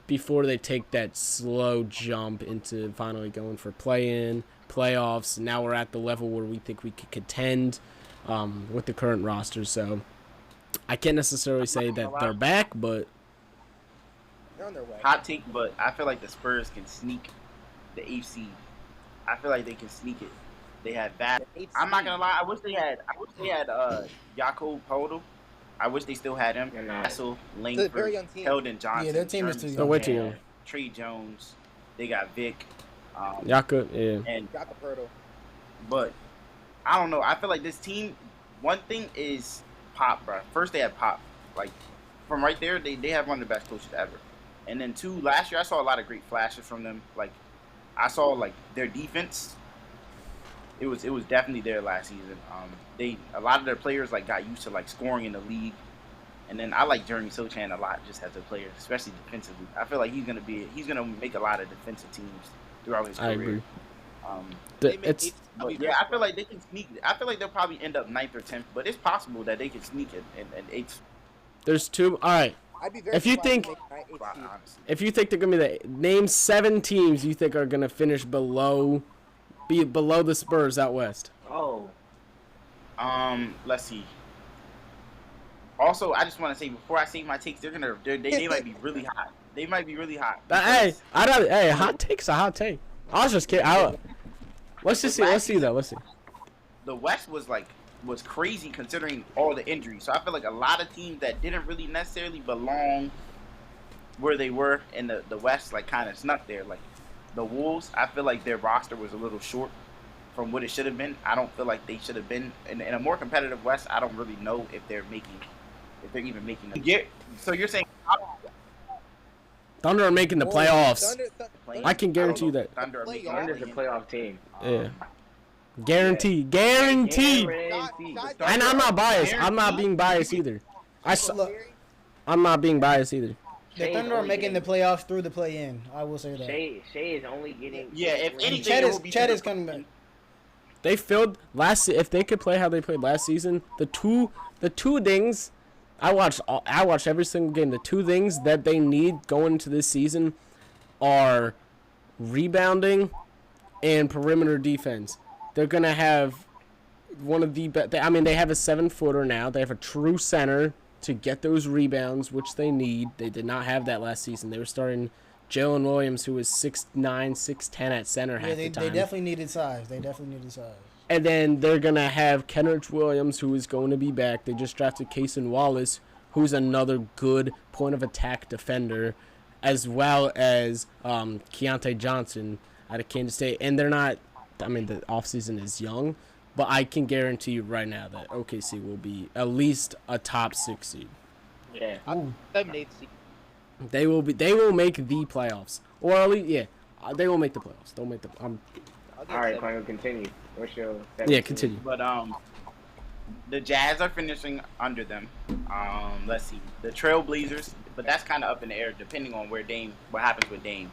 [SPEAKER 2] before they take that slow jump into finally going for play-in, playoffs. Now we're at the level where we think we could contend with the current roster. So I can't necessarily say that they're back, but
[SPEAKER 7] They're on their way.
[SPEAKER 4] Hot take, but I feel like the Spurs can sneak the 8th seed. I feel like they can sneak it. They had bad. I'm not gonna lie. I wish they had Jakob Poeltl. I wish they still had him. Russell,
[SPEAKER 7] It's a very
[SPEAKER 4] Langford,
[SPEAKER 7] young team.
[SPEAKER 4] Keldon Johnson.
[SPEAKER 3] Yeah, their team is too
[SPEAKER 4] Jeremy
[SPEAKER 3] young.
[SPEAKER 2] way too
[SPEAKER 4] Sohan,
[SPEAKER 2] young.
[SPEAKER 4] Trey Jones. They got Vic.
[SPEAKER 2] Jakob, yeah.
[SPEAKER 4] And
[SPEAKER 7] Got the Pirtle.
[SPEAKER 4] but I don't know. I feel like this team. One thing is Pop, bro. First they had Pop. Like from right there, they have one of the best coaches ever. And then two, last year I saw a lot of great flashes from them. Like I saw like their defense. It was definitely there last season. A lot of their players like got used to like scoring in the league. And then I like Jeremy Sochan a lot just as a player, especially defensively. I feel like he's gonna make a lot of defensive teams throughout his career.
[SPEAKER 2] I agree.
[SPEAKER 7] It's
[SPEAKER 4] But yeah, I feel like they can sneak. I feel like they'll probably end up 9th or 10th, but it's possible that they can sneak it in 8th.
[SPEAKER 2] There's two. All right.
[SPEAKER 7] I'd be very
[SPEAKER 2] If you
[SPEAKER 7] surprised
[SPEAKER 2] think-
[SPEAKER 7] if they make eighth seed.
[SPEAKER 4] Honestly.
[SPEAKER 2] If you think they're gonna be name 7 teams you think are gonna finish below the Spurs out west.
[SPEAKER 6] Oh,
[SPEAKER 4] Let's see. Also, I just want to say before I say my takes, they might be really hot. They might be really hot.
[SPEAKER 2] Hey,
[SPEAKER 4] because
[SPEAKER 2] hot take's a hot take. I was just kidding. Let's just see. Let's see though. Let's see.
[SPEAKER 4] the West was crazy considering all the injuries. So I feel like a lot of teams that didn't really necessarily belong where they were in the West, like kind of snuck there. Like the Wolves, I feel like their roster was a little short from what it should have been. I don't feel like they should have been in a more competitive West. I don't really know if they're even making them. So you're saying
[SPEAKER 2] Thunder are making the playoffs.
[SPEAKER 7] Thunder-
[SPEAKER 2] I can guarantee you that.
[SPEAKER 4] Thunder are making
[SPEAKER 6] Thunder's a playoff team.
[SPEAKER 2] Yeah. Guaranteed. And I'm not biased. I'm not being biased either. I'm not being biased either.
[SPEAKER 6] Shea is
[SPEAKER 3] Thunder are
[SPEAKER 6] only
[SPEAKER 3] making the
[SPEAKER 6] getting-
[SPEAKER 3] playoffs through the play-in. I will say that.
[SPEAKER 6] Shea is only getting.
[SPEAKER 4] Yeah, if
[SPEAKER 3] And
[SPEAKER 4] anything,
[SPEAKER 3] Chet
[SPEAKER 4] it will be
[SPEAKER 3] Chet is coming back.
[SPEAKER 2] They filled if they could play how they played last season, the two things I watched every single game. The two things that they need going into this season are rebounding and perimeter defense. They're gonna have one of the best. I mean, they have a 7-footer now. They have a true center to get those rebounds, which they need. They did not have that last season. They were starting Jalen Williams, who was 6'9", 6'10" at center half
[SPEAKER 3] Yeah,
[SPEAKER 2] the time.
[SPEAKER 3] they definitely needed size.
[SPEAKER 2] And then they're going to have Kenrich Williams, who is going to be back. They just drafted Cason Wallace, who's another good point of attack defender, as well as Keontae Johnson out of Kansas State. And they're not, I mean, the offseason is young, but I can guarantee you right now that OKC will be at least a top 6 seed.
[SPEAKER 6] Yeah.
[SPEAKER 7] 7, 8 seed.
[SPEAKER 2] They will make the playoffs. Or at least, yeah, they will make the playoffs. They'll make the,
[SPEAKER 7] I'll give
[SPEAKER 6] All right,
[SPEAKER 7] 7.
[SPEAKER 6] Kwengo, continue. What's your?
[SPEAKER 2] yeah, continue.
[SPEAKER 4] But the Jazz are finishing under them. Let's see, the Trailblazers, but that's kind of up in the air depending on what happens with Dame.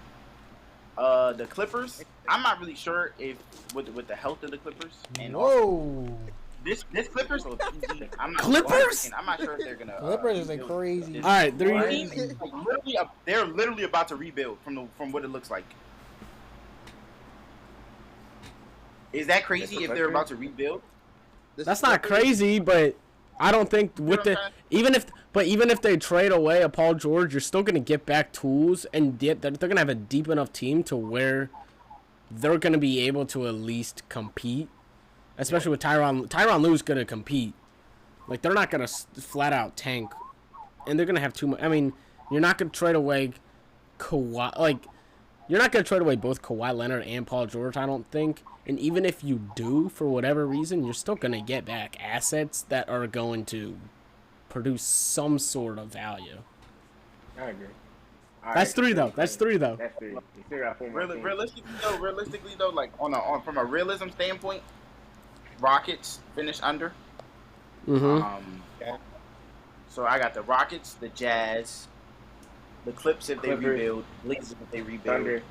[SPEAKER 4] The Clippers, I'm not really sure if with the health of the Clippers. And
[SPEAKER 3] Whoa.
[SPEAKER 4] this Clippers, I'm not
[SPEAKER 2] Clippers?
[SPEAKER 4] I'm not sure if they're gonna.
[SPEAKER 3] Clippers is a
[SPEAKER 4] rebuild
[SPEAKER 3] crazy.
[SPEAKER 4] this.
[SPEAKER 2] All right,
[SPEAKER 4] They're literally about to rebuild from what it looks like. Is that crazy if they're about to rebuild?
[SPEAKER 2] That's not crazy, but I don't think with the even if they trade away a Paul George, you're still gonna get back tools, and they're gonna have a deep enough team to where they're gonna be able to at least compete. Especially with Tyronn Lue's gonna compete. Like, they're not gonna flat out tank, and they're gonna have too much. I mean, you're not gonna trade away Kawhi. Like, you're not gonna trade away both Kawhi Leonard and Paul George, I don't think. And even if you do, for whatever reason, you're still gonna get back assets that are going to produce some sort of value.
[SPEAKER 6] I agree.
[SPEAKER 2] That's three though.
[SPEAKER 6] That's three. You still got 4 more teams.
[SPEAKER 4] Realistically though, like from a realism standpoint, Rockets finish under.
[SPEAKER 2] Mm-hmm.
[SPEAKER 4] So I got the Rockets, the Jazz, the Clips if they
[SPEAKER 6] Clippers.
[SPEAKER 4] rebuild, Blazers if they rebuild,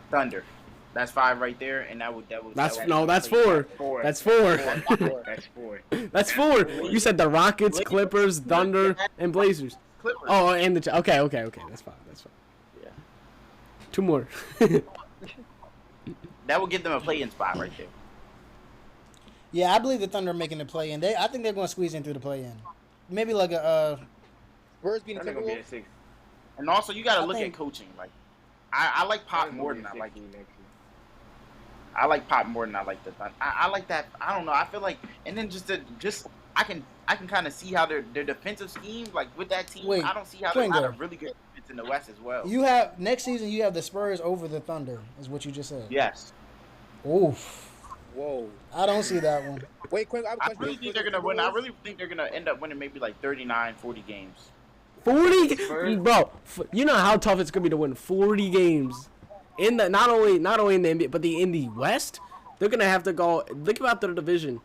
[SPEAKER 6] Thunder.
[SPEAKER 4] That's 5 right there, and that would
[SPEAKER 2] That's 4.
[SPEAKER 6] That's 4.
[SPEAKER 2] That's 4.
[SPEAKER 6] That's 4.
[SPEAKER 2] That's 4. You said the Rockets, Clippers, Thunder, and Blazers.
[SPEAKER 4] Clippers.
[SPEAKER 2] Oh, and the okay. That's fine.
[SPEAKER 4] Yeah.
[SPEAKER 2] 2 more.
[SPEAKER 4] That would give them a play-in spot right there.
[SPEAKER 3] Yeah, I believe the Thunder are making the play-in. I think they're going to squeeze in through the play-in. Maybe like a
[SPEAKER 7] Spurs being
[SPEAKER 6] Thunder gonna be
[SPEAKER 7] Timberwolves.
[SPEAKER 6] at 6.
[SPEAKER 4] And also, you got to
[SPEAKER 3] I
[SPEAKER 4] look
[SPEAKER 3] think-
[SPEAKER 4] at coaching. Like, I like Pop more than I like.
[SPEAKER 6] next year.
[SPEAKER 4] I like Pop more than I like the Thunder. I like that. I don't know. I feel like, and then I can kind of see how their defensive scheme, like with that team.
[SPEAKER 3] Wait,
[SPEAKER 4] I don't see how they got a
[SPEAKER 3] Kwengo.
[SPEAKER 4] really good defense in the West as well.
[SPEAKER 3] you have next season. You have the Spurs over the Thunder, is what you just said.
[SPEAKER 4] Yes,
[SPEAKER 3] Oof.
[SPEAKER 7] Whoa.
[SPEAKER 3] I don't see that one.
[SPEAKER 7] Wait, Kwengo, I have a
[SPEAKER 4] I
[SPEAKER 7] question.
[SPEAKER 4] really think they're gonna win. I really think they're gonna end up winning maybe like 39, 40 games.
[SPEAKER 2] 40, bro. You know how tough it's gonna be to win 40 games in the not only in the NBA but in the West. They're gonna have to go. Think about their division.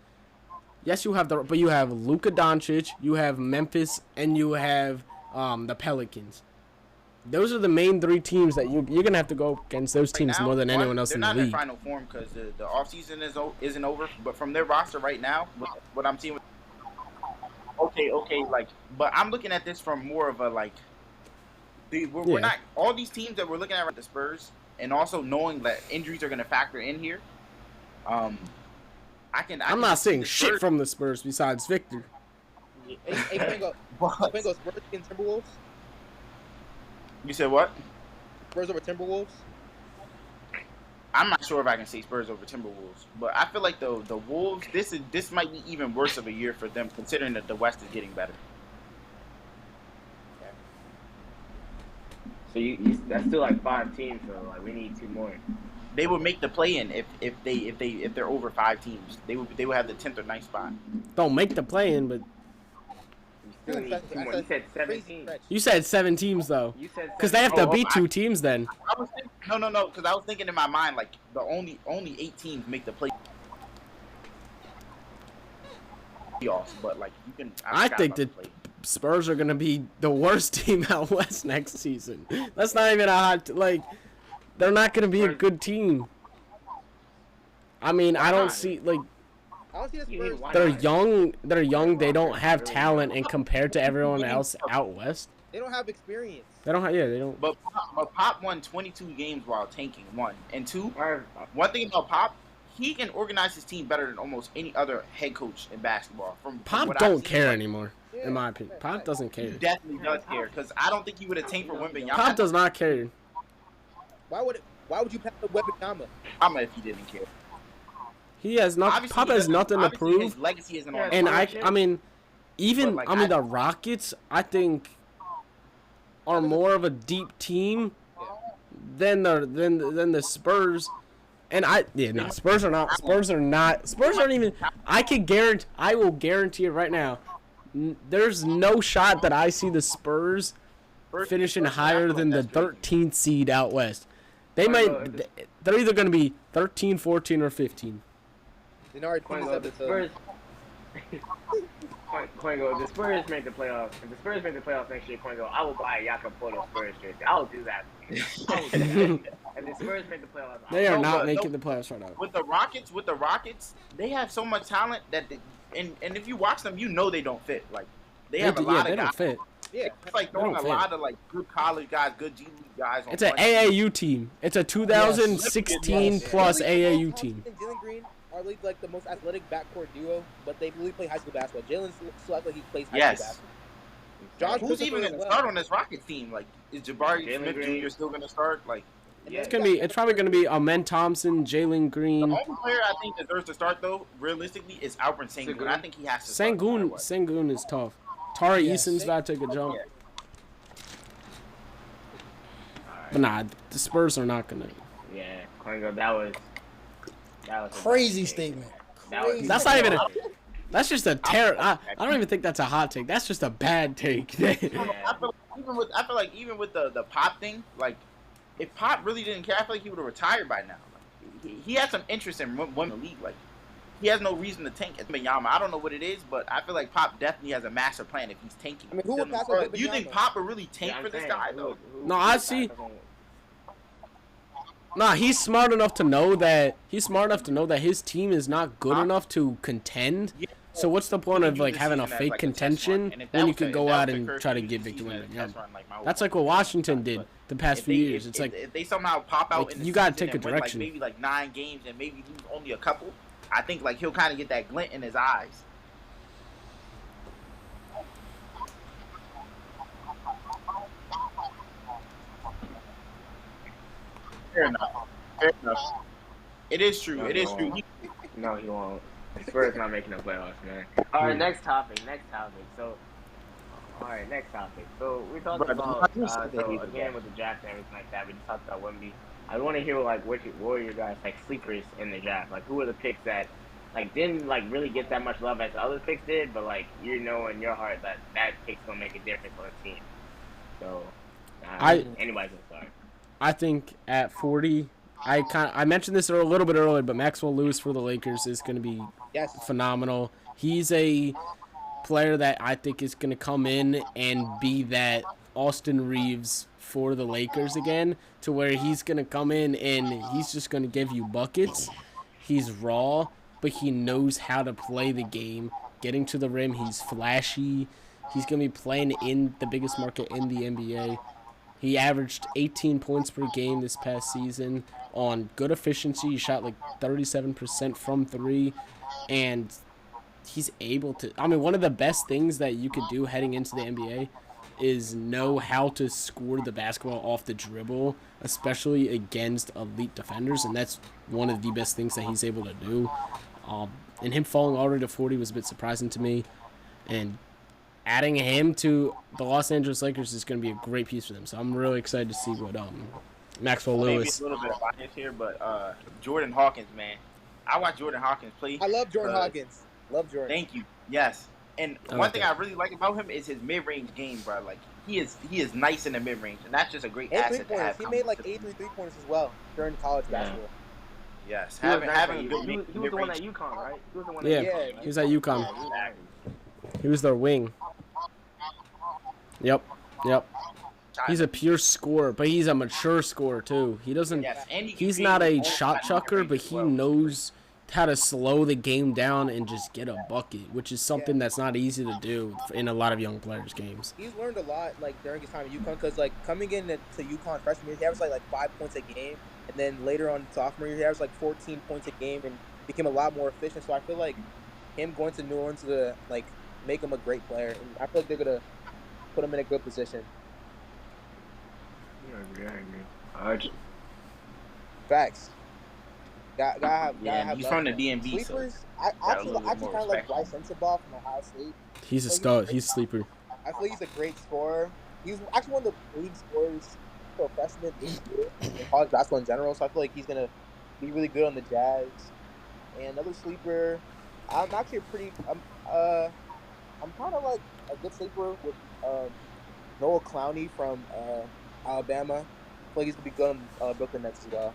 [SPEAKER 2] Yes, you have but you have Luka Doncic, you have Memphis, and you have the Pelicans. Those are the main 3 teams that you're gonna have to go against those teams
[SPEAKER 4] Right now,
[SPEAKER 2] more than anyone else
[SPEAKER 4] they're
[SPEAKER 2] in the
[SPEAKER 4] not
[SPEAKER 2] league.
[SPEAKER 4] in final form because the offseason isn't over. But from their roster right now, what I'm seeing. Okay, like, but I'm looking at this from more of a like. We're not all these teams that we're looking at, the Spurs, and also knowing that injuries are going to factor in here. I'm
[SPEAKER 2] not saying shit from the Spurs besides Victor.
[SPEAKER 7] Hey, Kwengo, Spurs being Timberwolves.
[SPEAKER 4] You said what?
[SPEAKER 7] Spurs over Timberwolves.
[SPEAKER 4] I'm not sure if I can say Spurs over Timberwolves, but I feel like the Wolves. This might be even worse of a year for them, considering that the West is getting better.
[SPEAKER 6] So that's still like 5 teams. So like we need 2 more.
[SPEAKER 4] They would make the play-in if they're over 5 teams. They would have the 10th or 9th spot.
[SPEAKER 2] Don't make the play-in, but
[SPEAKER 6] You still need 2 more. You said 17.
[SPEAKER 2] you said 7 teams though,
[SPEAKER 6] You said
[SPEAKER 2] because they have to
[SPEAKER 4] 7.
[SPEAKER 2] beat 2 teams then.
[SPEAKER 4] I was thinking, no, because I was thinking in my mind like the only 8 teams make the playoffs, but like you can.
[SPEAKER 2] I
[SPEAKER 4] forgot
[SPEAKER 2] think
[SPEAKER 4] about
[SPEAKER 2] that
[SPEAKER 4] the play.
[SPEAKER 2] Spurs are gonna be the worst team out west next season. That's not even a hot. Like, they're not gonna be a good team. I mean, I don't see like.
[SPEAKER 7] I don't see the Spurs.
[SPEAKER 2] They're young. They're young. They don't have talent, and compared to everyone else out west,
[SPEAKER 7] They don't have experience.
[SPEAKER 2] they don't have. Yeah, they don't.
[SPEAKER 4] But Pop won 22 games while tanking. One and two. One thing about Pop, he can organize his team better than almost any other head coach in basketball. From
[SPEAKER 2] Pop
[SPEAKER 4] what I've
[SPEAKER 2] don't
[SPEAKER 4] seen,
[SPEAKER 2] care
[SPEAKER 4] like,
[SPEAKER 2] anymore, in my opinion. Pop doesn't
[SPEAKER 4] He
[SPEAKER 2] care.
[SPEAKER 4] definitely does care because I don't think he would have tanked for Wembanyama.
[SPEAKER 2] Pop does not care.
[SPEAKER 7] Why would you pass the Wembanyama?
[SPEAKER 4] I'm if he didn't care.
[SPEAKER 2] He has not.
[SPEAKER 4] Obviously,
[SPEAKER 2] Pop
[SPEAKER 4] he
[SPEAKER 2] has
[SPEAKER 4] doesn't-
[SPEAKER 2] nothing to
[SPEAKER 4] obviously
[SPEAKER 2] prove.
[SPEAKER 4] His legacy isn't on.
[SPEAKER 2] And
[SPEAKER 4] his
[SPEAKER 2] I mean, even
[SPEAKER 4] But, like,
[SPEAKER 2] I mean
[SPEAKER 4] I-
[SPEAKER 2] the Rockets, I think, are more of a deep team than the Spurs. And Spurs are not. Spurs are not. Spurs aren't even. I will guarantee it right now. There's no shot that I see the Spurs finishing higher than the 13th seed out west. They might. They're either going to be 13, 14, or 15.
[SPEAKER 7] Dinari
[SPEAKER 6] Kwengo, the Spurs. Kwengo, if the Spurs make the playoffs, next year, Kwengo, I will buy a Jakob Poeltl Spurs jersey. I will do that. I will do that. If the Spurs make the playoffs,
[SPEAKER 2] They are
[SPEAKER 4] No,
[SPEAKER 2] not
[SPEAKER 4] but
[SPEAKER 2] making
[SPEAKER 4] no-
[SPEAKER 2] the playoffs right now.
[SPEAKER 4] With the Rockets, they have so much talent that, and if you watch them, you know they don't fit. Like they have a lot
[SPEAKER 2] they
[SPEAKER 4] of
[SPEAKER 2] don't
[SPEAKER 4] guys.
[SPEAKER 2] fit.
[SPEAKER 7] Yeah.
[SPEAKER 4] It's like throwing a
[SPEAKER 2] don't fit.
[SPEAKER 4] lot of like good college guys, good G League guys. On
[SPEAKER 2] It's an
[SPEAKER 4] one team.
[SPEAKER 2] AAU team. It's a 2016
[SPEAKER 4] Yes.
[SPEAKER 2] plus
[SPEAKER 7] Jalen
[SPEAKER 2] AAU
[SPEAKER 7] Thompson
[SPEAKER 2] team.
[SPEAKER 7] and Jalen Green are like the most athletic backcourt duo, but they really play high school basketball. Jalen still acts like he plays high
[SPEAKER 4] Yes.
[SPEAKER 7] school basketball. Josh
[SPEAKER 4] Who's
[SPEAKER 7] Christopher
[SPEAKER 4] even going
[SPEAKER 7] as
[SPEAKER 4] to
[SPEAKER 7] well.
[SPEAKER 4] start on this Rockets team? Like, is Jabari
[SPEAKER 6] Jalen
[SPEAKER 4] Smith
[SPEAKER 6] Green.
[SPEAKER 4] Jr. still going to start? Like,
[SPEAKER 6] Yeah.
[SPEAKER 2] It's probably gonna be Amen Thompson, Jalen
[SPEAKER 4] the
[SPEAKER 2] Green,
[SPEAKER 4] only player I think deserves to start though, realistically, is Alperen Sengun. I think he has to. start no matter what.
[SPEAKER 2] Sengun is tough. Tari
[SPEAKER 3] Yes.
[SPEAKER 2] Eason's about to take a jump.
[SPEAKER 4] Yeah.
[SPEAKER 2] But nah, the Spurs are not gonna.
[SPEAKER 6] Yeah, Kwengo, that was a
[SPEAKER 3] Crazy
[SPEAKER 6] bad take.
[SPEAKER 3] statement.
[SPEAKER 6] That was-
[SPEAKER 3] Crazy.
[SPEAKER 2] That's not even a. That's just a I don't even think that's a hot take. That's just a bad take.
[SPEAKER 4] I feel like even with the Pop thing, like if Pop really didn't care, I feel like he would have retired by now. Like, he had some interest in winning the league. Like he has no reason to tank at Wembanyama. I don't know what it is, but I feel like Pop definitely has a master plan if he's tanking.
[SPEAKER 7] I mean, who would pass up
[SPEAKER 4] You think
[SPEAKER 7] Wembanyama?
[SPEAKER 4] Pop would really tank
[SPEAKER 6] Yeah, I'm
[SPEAKER 4] for this
[SPEAKER 6] saying,
[SPEAKER 4] guy though?
[SPEAKER 2] No, I see. Nah, he's smart enough to know that his team is not good enough to contend.
[SPEAKER 4] Yeah.
[SPEAKER 2] So what's the point of like
[SPEAKER 4] Use
[SPEAKER 2] having a
[SPEAKER 4] this season as,
[SPEAKER 2] fake
[SPEAKER 4] like, a test
[SPEAKER 2] contention
[SPEAKER 4] run. And if that
[SPEAKER 2] when you
[SPEAKER 4] was
[SPEAKER 2] could
[SPEAKER 4] the-
[SPEAKER 2] go
[SPEAKER 4] if that
[SPEAKER 2] out
[SPEAKER 4] was the
[SPEAKER 2] and
[SPEAKER 4] curse,
[SPEAKER 2] try to
[SPEAKER 4] use
[SPEAKER 2] give
[SPEAKER 4] the
[SPEAKER 2] victory
[SPEAKER 4] season as a
[SPEAKER 2] win?
[SPEAKER 4] test run, like my whole
[SPEAKER 2] That's like what
[SPEAKER 4] point.
[SPEAKER 2] Washington did the past
[SPEAKER 4] If
[SPEAKER 2] few
[SPEAKER 4] they-
[SPEAKER 2] years.
[SPEAKER 4] if-
[SPEAKER 2] It's
[SPEAKER 4] if-
[SPEAKER 2] like
[SPEAKER 4] if they somehow pop out
[SPEAKER 2] like,
[SPEAKER 4] in the
[SPEAKER 2] you gotta
[SPEAKER 4] season
[SPEAKER 2] take a
[SPEAKER 4] and win,
[SPEAKER 2] direction.
[SPEAKER 4] like maybe like 9 games and maybe lose only a couple. I think like he'll kind of get that glint in his eyes. Fair enough. Fair enough. It is true.
[SPEAKER 6] No,
[SPEAKER 4] It is
[SPEAKER 6] no.
[SPEAKER 4] true.
[SPEAKER 6] No, he won't. The Spurs not making the playoffs, man. All right, next topic. So, all right, next topic. So we talked
[SPEAKER 4] Bro,
[SPEAKER 6] about
[SPEAKER 4] you said that he was
[SPEAKER 6] again with the draft and everything like that. We just talked about Wemby. I want to hear like what were your guys like sleepers in the draft? Like who were the picks that like didn't like really get that much love as the other picks did, but like you know in your heart that pick's gonna make a difference on the team. So, anybody's gonna start.
[SPEAKER 2] I think at 40, I mentioned this a little bit earlier, but Maxwell Lewis for the Lakers is going to be
[SPEAKER 7] Yes.
[SPEAKER 2] phenomenal. He's a player that I think is going to come in and be that Austin Reeves for the Lakers again, to where he's going to come in and he's just going to give you buckets. He's raw, but he knows how to play the game. Getting to the rim, he's flashy. He's going to be playing in the biggest market in the NBA. He averaged 18 points per game this past season on good efficiency. He shot like 37% from 3, and he's able to. I mean, one of the best things that you could do heading into the NBA is know how to score the basketball off the dribble, especially against elite defenders, and that's one of the best things that he's able to do. And him falling already to 40 was a bit surprising to me, and adding him to the Los Angeles Lakers is going to be a great piece for them. So I'm really excited to see what Maxwell
[SPEAKER 4] Maybe
[SPEAKER 2] Lewis.
[SPEAKER 4] it's a little bit of bias here, but Jordan Hawkins, man. I watch Jordan Hawkins play.
[SPEAKER 7] I love Jordan Hawkins. Love Jordan.
[SPEAKER 4] Thank you. Yes. And
[SPEAKER 2] I
[SPEAKER 4] one
[SPEAKER 2] like
[SPEAKER 4] thing
[SPEAKER 2] that.
[SPEAKER 4] I really like about him is his mid-range game, bro. Like he is nice in the mid-range, and that's just a great
[SPEAKER 7] And
[SPEAKER 4] asset to
[SPEAKER 7] 3-pointers.
[SPEAKER 4] have.
[SPEAKER 7] He
[SPEAKER 4] coming
[SPEAKER 7] made like
[SPEAKER 4] into the
[SPEAKER 7] 8 3-pointers as well during college
[SPEAKER 6] Yeah.
[SPEAKER 7] basketball.
[SPEAKER 4] Yes,
[SPEAKER 6] He was
[SPEAKER 4] having
[SPEAKER 6] nice
[SPEAKER 4] a
[SPEAKER 6] at
[SPEAKER 4] good
[SPEAKER 6] U- he was the one at
[SPEAKER 4] mid-range.
[SPEAKER 6] UConn, right? He was the one
[SPEAKER 2] Yeah,
[SPEAKER 7] Yeah.
[SPEAKER 2] he was at UConn.
[SPEAKER 6] Exactly.
[SPEAKER 2] He was their wing. Yep. He's a pure scorer, but he's a mature scorer too. He doesn't.
[SPEAKER 4] Yes, and he can
[SPEAKER 2] He's
[SPEAKER 4] create
[SPEAKER 2] not
[SPEAKER 4] his
[SPEAKER 2] a
[SPEAKER 4] own
[SPEAKER 2] shot
[SPEAKER 4] shot
[SPEAKER 2] chucker,
[SPEAKER 4] range
[SPEAKER 2] but
[SPEAKER 4] as
[SPEAKER 2] he
[SPEAKER 4] well.
[SPEAKER 2] knows how to slow the game down and just get a bucket, which is something that's not easy to do in a lot of young players' games.
[SPEAKER 7] He's learned a lot like during his time at UConn because like coming in to UConn freshman year, he averaged like 5 points a game, and then later on sophomore year, he averaged like 14 points a game and became a lot more efficient. So I feel like him going to New Orleans to like make him a great player, and I feel like they're gonna put him in a good position.
[SPEAKER 6] I agree.
[SPEAKER 7] Facts. Gotta have
[SPEAKER 4] he's
[SPEAKER 7] love
[SPEAKER 4] from the
[SPEAKER 7] for him.
[SPEAKER 4] DMV, so
[SPEAKER 7] Sleepers. I
[SPEAKER 4] got a little bit
[SPEAKER 7] actually
[SPEAKER 4] more
[SPEAKER 7] kind of like
[SPEAKER 4] respect.
[SPEAKER 7] Bryce Sensabaugh from Ohio State.
[SPEAKER 2] He's a stud. He's a sleeper.
[SPEAKER 7] I feel like he's a great scorer. He's actually one of the league scorers for a freshman this year in college basketball in general. So I feel like he's gonna be really good on the Jazz. And another sleeper, I'm actually I'm kind of like a good sleeper with Noah Clowney from Alabama. I feel like he's gonna be good on Brooklyn Nets as well.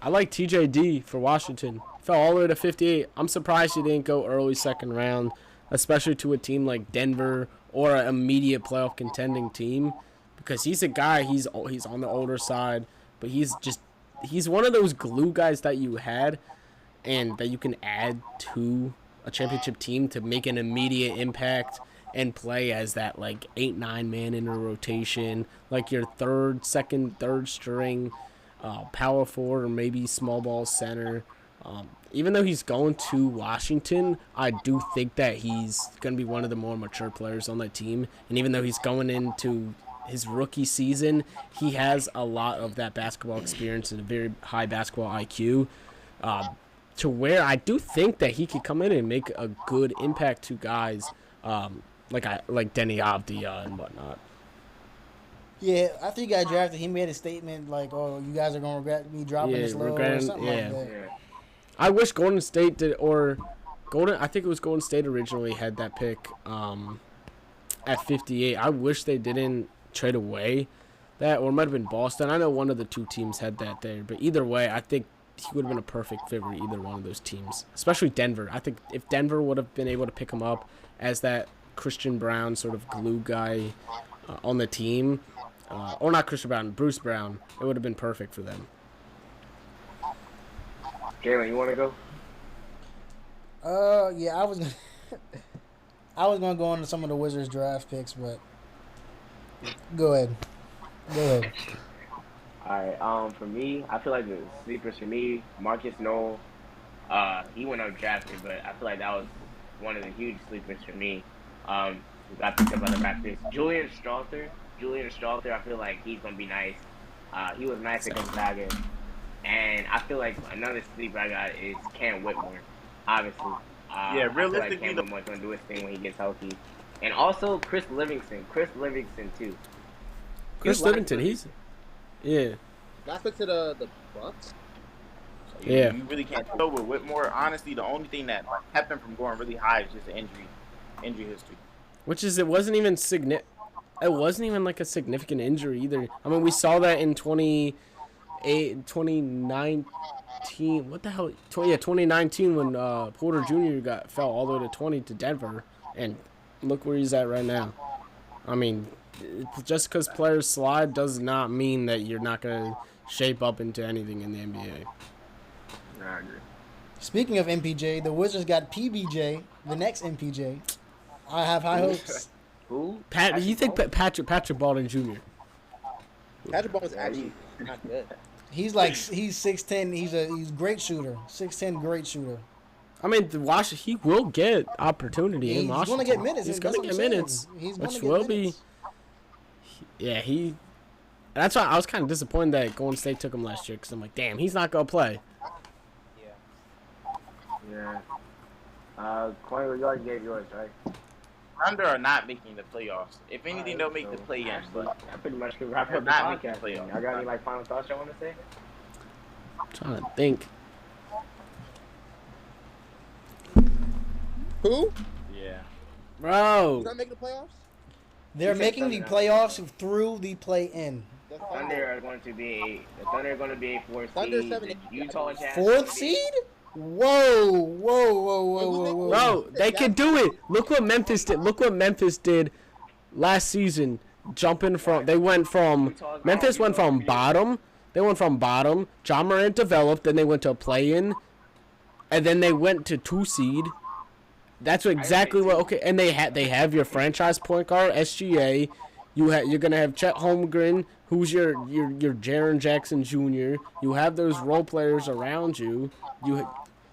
[SPEAKER 2] I like TJD for Washington. Fell all the way to 58. I'm surprised he didn't go early second round, especially to a team like Denver or an immediate playoff contending team, because he's a guy. He's on the older side, but he's one of those glue guys that you had, and that you can add to a championship team to make an immediate impact and play as that like 8-9 man in a rotation, like your third string. Power forward or maybe small ball center. Even though he's going to Washington, I do think that he's going to be one of the more mature players on that team. And even though he's going into his rookie season, he has a lot of that basketball experience and a very high basketball IQ, to where I do think that he could come in and make a good impact to guys like Denny Avdia and whatnot.
[SPEAKER 3] Yeah, after he got drafted, he made a statement like, "Oh, you guys are gonna regret me dropping this low or something like that."
[SPEAKER 6] Yeah.
[SPEAKER 2] I wish Golden State did, or I think it was Golden State originally had that pick at 58. I wish they didn't trade away that, or it might have been Boston. I know one of the two teams had that there, but either way, I think he would have been a perfect fit for either one of those teams, especially Denver. I think if Denver would have been able to pick him up as that Christian Brown sort of glue guy on the team, or not Christian Brown, Bruce Brown, it would have been perfect for them.
[SPEAKER 6] Jalen, you want to go?
[SPEAKER 3] Yeah, I was gonna go into some of the Wizards draft picks, but go ahead.
[SPEAKER 6] All right. For me, I feel like the sleepers for me, Marcus Noel. He went undrafted, but I feel like that was one of the huge sleepers for me. We got picked up by the Raptors. Julian Strawther, I feel like he's gonna be nice. He was nice against Gonzaga, and I feel like another sleeper I got is Cam Whitmore. Obviously,
[SPEAKER 4] Yeah,
[SPEAKER 6] I feel like
[SPEAKER 4] realistically,
[SPEAKER 6] Cam Whitmore's gonna do his thing when he gets healthy, and also Chris Livingston too.
[SPEAKER 2] Chris Livingston, yeah.
[SPEAKER 7] Last pick to the Bucks.
[SPEAKER 2] Yeah.
[SPEAKER 4] You really can't go with Whitmore. Honestly, the only thing that kept him from going really high is just the injury history.
[SPEAKER 2] Which is, it wasn't even like a significant injury either. I mean, we saw that in 2019. What the hell? 2019 when Porter Jr. fell all the way to 20 to Denver, and look where he's at right now. I mean, just because players slide does not mean that you're not gonna shape up into anything in the NBA.
[SPEAKER 6] I agree.
[SPEAKER 3] Speaking of MPJ, the Wizards got PBJ, the next MPJ. I have high hopes.
[SPEAKER 6] Who?
[SPEAKER 2] You think Patrick Baldwin Jr.?
[SPEAKER 7] Patrick Baldwin's actually not good.
[SPEAKER 3] He's 6'10". He's a great shooter. 6'10", great shooter.
[SPEAKER 2] I mean, he will get opportunity in
[SPEAKER 3] He's
[SPEAKER 2] Washington.
[SPEAKER 3] going to get minutes.
[SPEAKER 2] He's
[SPEAKER 3] That's
[SPEAKER 2] going to
[SPEAKER 3] what
[SPEAKER 2] get
[SPEAKER 3] I'm
[SPEAKER 2] minutes,
[SPEAKER 3] saying. He's
[SPEAKER 2] which
[SPEAKER 3] gonna
[SPEAKER 2] will
[SPEAKER 3] get
[SPEAKER 2] be.
[SPEAKER 3] minutes.
[SPEAKER 2] Yeah, that's why I was kind of disappointed that Golden State took him last year, because I'm like, damn, he's not going to play.
[SPEAKER 6] Yeah. Kwengo, you already gave yours, right?
[SPEAKER 4] Thunder are not making the playoffs. If anything, they'll make the play-in. But
[SPEAKER 6] I pretty much could wrap up the
[SPEAKER 4] Not making
[SPEAKER 6] podcast.
[SPEAKER 4] the playoffs.
[SPEAKER 6] Y'all got any final thoughts y'all want to say?
[SPEAKER 2] I'm trying to think.
[SPEAKER 7] Who?
[SPEAKER 4] yeah,
[SPEAKER 2] Bro.
[SPEAKER 7] He's not making the playoffs?
[SPEAKER 3] They're
[SPEAKER 6] said
[SPEAKER 3] making the
[SPEAKER 6] Thunder.
[SPEAKER 3] playoffs through the play-in.
[SPEAKER 7] The
[SPEAKER 6] Thunder are going to be a 4th
[SPEAKER 7] Thunder
[SPEAKER 6] seed.
[SPEAKER 7] 7
[SPEAKER 6] The Utah Jazz.
[SPEAKER 3] Fourth seed? Whoa.
[SPEAKER 2] Bro, they can do it. Look what Memphis did. last season Memphis went from bottom. They went from bottom. John Morant developed, then they went to a play-in, and then they went to 2 seed. That's exactly what. Okay, and they have your franchise point guard SGA. You're gonna have Chet Holmgren, who's your Jaren Jackson Jr. You have those role players around you.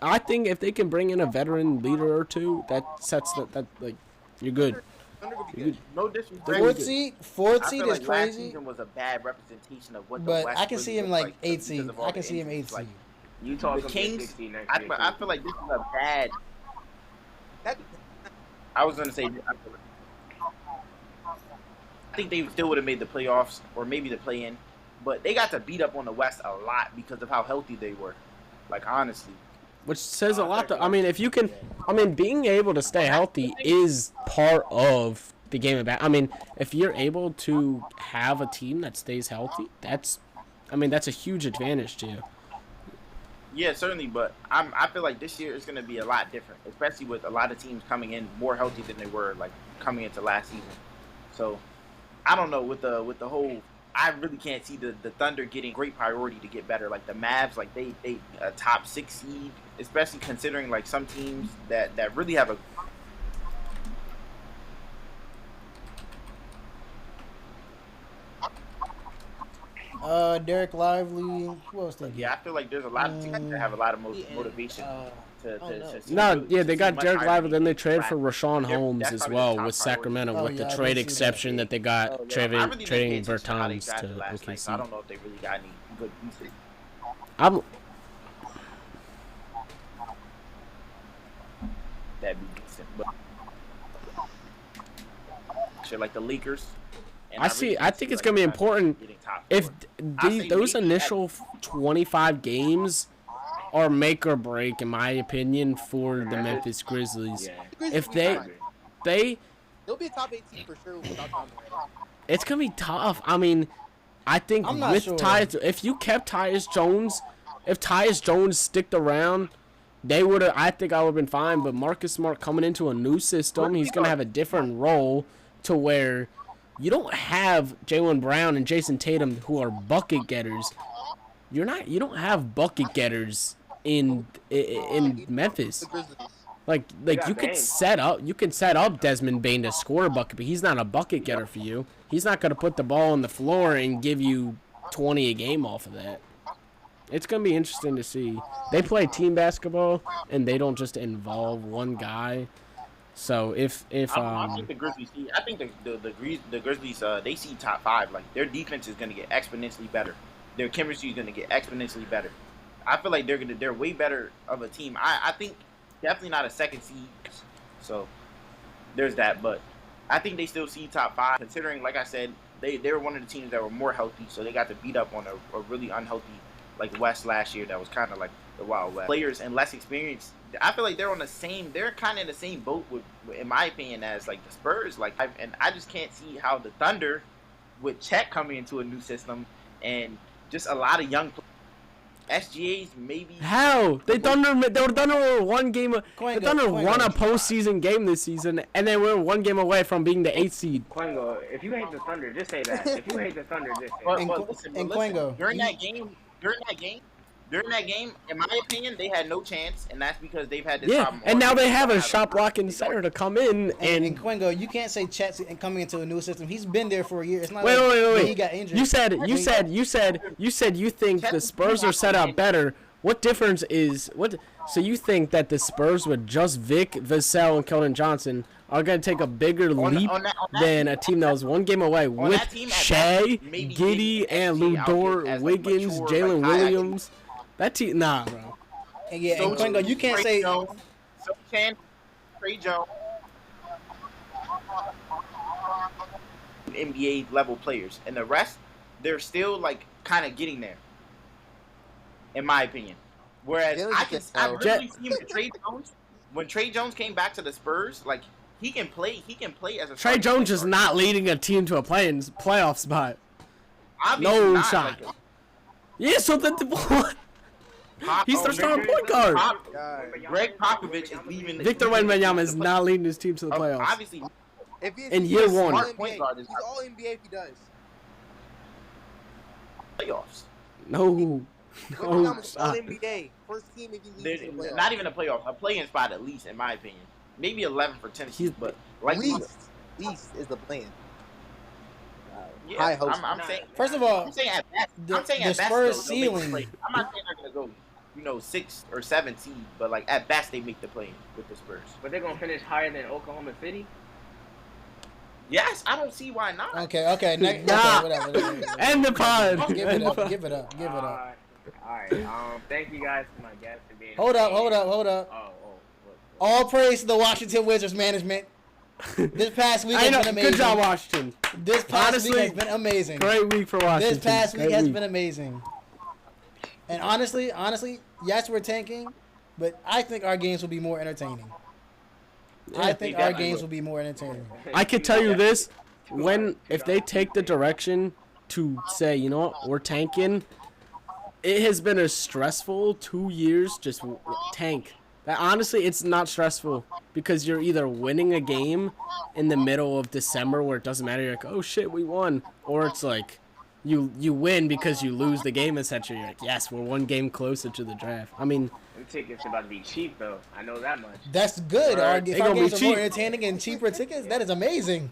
[SPEAKER 2] I think if they can bring in a veteran leader or two, that sets that like you're good.
[SPEAKER 4] No disrespect.
[SPEAKER 3] Fourth seed is
[SPEAKER 4] like
[SPEAKER 3] crazy.
[SPEAKER 4] Last season was a bad representation of what the
[SPEAKER 3] But
[SPEAKER 4] West
[SPEAKER 3] I can see him like 8
[SPEAKER 4] because
[SPEAKER 3] seed.
[SPEAKER 4] of all
[SPEAKER 3] I can
[SPEAKER 4] the
[SPEAKER 3] see him 8
[SPEAKER 4] injuries.
[SPEAKER 3] seed.
[SPEAKER 4] Like,
[SPEAKER 6] Utah's
[SPEAKER 4] the
[SPEAKER 6] gonna be a
[SPEAKER 4] Kings,
[SPEAKER 6] 16 next
[SPEAKER 4] I
[SPEAKER 6] year.
[SPEAKER 4] feel like this is a bad. I was gonna say, I think they still would have made the playoffs or maybe the play-in, but they got to beat up on the West a lot because of how healthy they were. Like honestly,
[SPEAKER 2] Which says a lot. If you can, being able to stay healthy is part of the game of basketball. If you're able to have a team that stays healthy, that's a huge advantage to you.
[SPEAKER 4] yeah, certainly. But I feel like this year is gonna be a lot different, especially with a lot of teams coming in more healthy than they were like coming into last season. So I don't know with the whole. I really can't see the Thunder getting great priority to get better. Like the Mavs, like they a top 6 seed, especially considering like some teams that really have a.
[SPEAKER 3] Derek Lively. Who else they
[SPEAKER 4] Yeah, I feel like there's a lot of teams that have a lot of motivation to
[SPEAKER 2] They got Derek Lively, then they traded for
[SPEAKER 4] They're-
[SPEAKER 2] Rashawn Holmes
[SPEAKER 4] that's
[SPEAKER 2] as
[SPEAKER 4] probably
[SPEAKER 2] well
[SPEAKER 4] the top
[SPEAKER 2] with
[SPEAKER 4] priority.
[SPEAKER 2] Sacramento
[SPEAKER 3] Oh,
[SPEAKER 2] with
[SPEAKER 3] yeah,
[SPEAKER 2] the
[SPEAKER 3] I
[SPEAKER 2] trade
[SPEAKER 3] did see
[SPEAKER 2] exception that they got
[SPEAKER 4] I really
[SPEAKER 2] trading
[SPEAKER 4] didn't pay attention to how they
[SPEAKER 2] Bertans
[SPEAKER 4] drafted
[SPEAKER 2] to
[SPEAKER 4] last night, so I
[SPEAKER 2] OKC.
[SPEAKER 4] don't know if they really got any good pieces. That'd be decent, but shit like the Lakers. And
[SPEAKER 2] I
[SPEAKER 4] really
[SPEAKER 2] think
[SPEAKER 4] see,
[SPEAKER 2] it's
[SPEAKER 4] like,
[SPEAKER 2] gonna be
[SPEAKER 4] the
[SPEAKER 2] important
[SPEAKER 4] getting top
[SPEAKER 2] if
[SPEAKER 4] four. I say
[SPEAKER 2] those
[SPEAKER 4] maybe
[SPEAKER 2] initial 25 games are make or break, in my opinion, for the Memphis Grizzlies.
[SPEAKER 6] Yeah.
[SPEAKER 2] If
[SPEAKER 7] Grizzlies will be fine.
[SPEAKER 2] they'll
[SPEAKER 7] be a top 8 team for sure without John Morant.
[SPEAKER 2] it's gonna be tough. I think
[SPEAKER 3] I'm not
[SPEAKER 2] with
[SPEAKER 3] sure.
[SPEAKER 2] if you kept Tyus Jones, if Tyus Jones sticked around, they would have. I think I would have been fine. But Marcus Smart coming into a new system, he's gonna have a different role to where you don't have Jalen Brown and Jason Tatum who are bucket getters. You don't have bucket getters in Memphis.
[SPEAKER 7] The Grizzlies.
[SPEAKER 2] Like
[SPEAKER 6] got
[SPEAKER 2] you could
[SPEAKER 6] Bane.
[SPEAKER 2] set up Desmond Bane to score a bucket, but he's not a bucket getter for you. He's not gonna put the ball on the floor and give you 20 a game off of that. It's gonna be interesting to see. They play team basketball and they don't just involve one guy. So if
[SPEAKER 4] I think the Grizzlies see. I think the Grizzlies they see top 5. Like their defense is gonna get exponentially better. Their chemistry is gonna get exponentially better. I feel like they're way better of a team. I think definitely not a 2nd seed. So there's that, but I think they still see top 5. Considering, like I said, they were one of the teams that were more healthy, so they got to beat up on a really unhealthy like West last year. That was kind of like the Wild West. Players and less experience. I feel like they're kind of in the same boat with, in my opinion, as like the Spurs. Like, and I just can't see how the Thunder, with Chet coming into a new system and just a lot of young players. SGA's maybe.
[SPEAKER 2] how they were one game. The Thunder won a postseason game this season, and they were one game away from being the 8th seed.
[SPEAKER 6] Kwengo, if you hate the Thunder, just say that. If you hate the Thunder, just say
[SPEAKER 4] But,
[SPEAKER 6] that.
[SPEAKER 3] And-
[SPEAKER 4] but listen,
[SPEAKER 3] and
[SPEAKER 4] listen,
[SPEAKER 3] Kwengo,
[SPEAKER 4] during that game, in my opinion, they had no chance, and that's because they've had this
[SPEAKER 2] Yeah,
[SPEAKER 4] problem.
[SPEAKER 2] and
[SPEAKER 4] all
[SPEAKER 2] now they
[SPEAKER 4] year.
[SPEAKER 2] have a
[SPEAKER 4] They
[SPEAKER 2] shot blocking center to come in
[SPEAKER 3] and
[SPEAKER 2] and.
[SPEAKER 3] Kwengo, you can't say Chet's coming into a new system. He's been there for a year. It's not
[SPEAKER 2] Wait,
[SPEAKER 3] like
[SPEAKER 2] wait.
[SPEAKER 3] when he got injured.
[SPEAKER 2] You said you think the Spurs are set up better. What difference is what? So you think that the Spurs with just Vic, Vassell, and Keldon Johnson are going to take a bigger leap
[SPEAKER 4] on that
[SPEAKER 2] than a team that was one game away with
[SPEAKER 4] that team at
[SPEAKER 2] Shea,
[SPEAKER 4] best, maybe
[SPEAKER 2] Giddy,
[SPEAKER 4] maybe
[SPEAKER 2] and
[SPEAKER 4] SGA out
[SPEAKER 2] Ludor,
[SPEAKER 4] there as, like,
[SPEAKER 2] Wiggins,
[SPEAKER 4] mature,
[SPEAKER 2] Jalen
[SPEAKER 4] like, high IQ.
[SPEAKER 2] Williams. That team, nah, bro.
[SPEAKER 3] and yeah, and Kwengo, you can't
[SPEAKER 4] Trey
[SPEAKER 3] say
[SPEAKER 4] Jones, so can Trey Jones, NBA level players, and the rest, they're still like kind of getting there, in my opinion. Whereas
[SPEAKER 7] Jalen's
[SPEAKER 4] I
[SPEAKER 7] just-
[SPEAKER 4] really see him with Trey Jones. When Trey Jones came back to the Spurs, like he can play as a
[SPEAKER 2] Trey
[SPEAKER 4] starting
[SPEAKER 2] Jones
[SPEAKER 4] point
[SPEAKER 2] is
[SPEAKER 4] guard.
[SPEAKER 2] not leading a team to a playoff spot.
[SPEAKER 4] Obviously
[SPEAKER 2] no
[SPEAKER 4] not,
[SPEAKER 2] shot.
[SPEAKER 4] like,
[SPEAKER 2] Yeah, so that what? He's their starting point guard.
[SPEAKER 4] Greg Popovich is leaving.
[SPEAKER 2] Victor Wembanyama is not leading his team to the playoffs.
[SPEAKER 4] Obviously,
[SPEAKER 7] If he's
[SPEAKER 2] In year
[SPEAKER 7] he's
[SPEAKER 2] one.
[SPEAKER 7] all
[SPEAKER 4] Point
[SPEAKER 7] NBA.
[SPEAKER 4] guard is
[SPEAKER 7] He's all NBA if he does.
[SPEAKER 4] playoffs.
[SPEAKER 2] No.
[SPEAKER 7] Wembanyama's all
[SPEAKER 2] Stop.
[SPEAKER 7] NBA. First team if he leads the playoffs.
[SPEAKER 4] Not even a playoff, a play-in spot at least, in my opinion. Maybe 11 for Tennessee,
[SPEAKER 2] He's-
[SPEAKER 4] but like
[SPEAKER 7] East is the plan.
[SPEAKER 4] yeah,
[SPEAKER 7] High hopes.
[SPEAKER 4] I'm saying.
[SPEAKER 3] First of all,
[SPEAKER 4] I'm saying at best.
[SPEAKER 3] the-
[SPEAKER 4] I'm saying
[SPEAKER 3] the
[SPEAKER 4] at best.
[SPEAKER 3] Spurs
[SPEAKER 4] Though, they'll make the
[SPEAKER 3] ceiling-
[SPEAKER 4] play. I'm not saying they're gonna go, 6 or 7 seed, but like at best they make the play with the Spurs.
[SPEAKER 6] But they're gonna finish higher than Oklahoma City.
[SPEAKER 4] Yes, I don't see why not.
[SPEAKER 3] okay, next,
[SPEAKER 2] Nah.
[SPEAKER 3] okay, whatever.
[SPEAKER 2] End the pod.
[SPEAKER 3] Give it up, give it up, give it up.
[SPEAKER 6] All right. Thank you guys for my guests for being.
[SPEAKER 3] Hold up.
[SPEAKER 6] Oh. What?
[SPEAKER 3] All praise to the Washington Wizards management. This past week
[SPEAKER 2] I
[SPEAKER 3] has
[SPEAKER 2] know.
[SPEAKER 3] been amazing.
[SPEAKER 2] Good job, Washington.
[SPEAKER 3] This past
[SPEAKER 2] Honestly,
[SPEAKER 3] week has been amazing.
[SPEAKER 2] Great week for Washington.
[SPEAKER 3] This past week
[SPEAKER 2] Great
[SPEAKER 3] has been amazing. And honestly, yes, we're tanking, but I think our games will be more entertaining. I think our games will be more entertaining.
[SPEAKER 2] I could tell you this: if they take the direction to say, you know what, we're tanking, it has been a stressful 2 years. Just tank. Honestly, it's not stressful because you're either winning a game in the middle of December where it doesn't matter. You're like, oh shit, we won, or it's like you win because you lose the game. Essentially, you're like, yes, we're one game closer to the draft. I mean,
[SPEAKER 6] Them tickets about to be cheap though. I know that much.
[SPEAKER 3] That's good.
[SPEAKER 2] Right.
[SPEAKER 3] If
[SPEAKER 2] They
[SPEAKER 3] our
[SPEAKER 2] gonna be
[SPEAKER 3] games are more
[SPEAKER 2] cheap.
[SPEAKER 3] entertaining and cheaper tickets, that is amazing.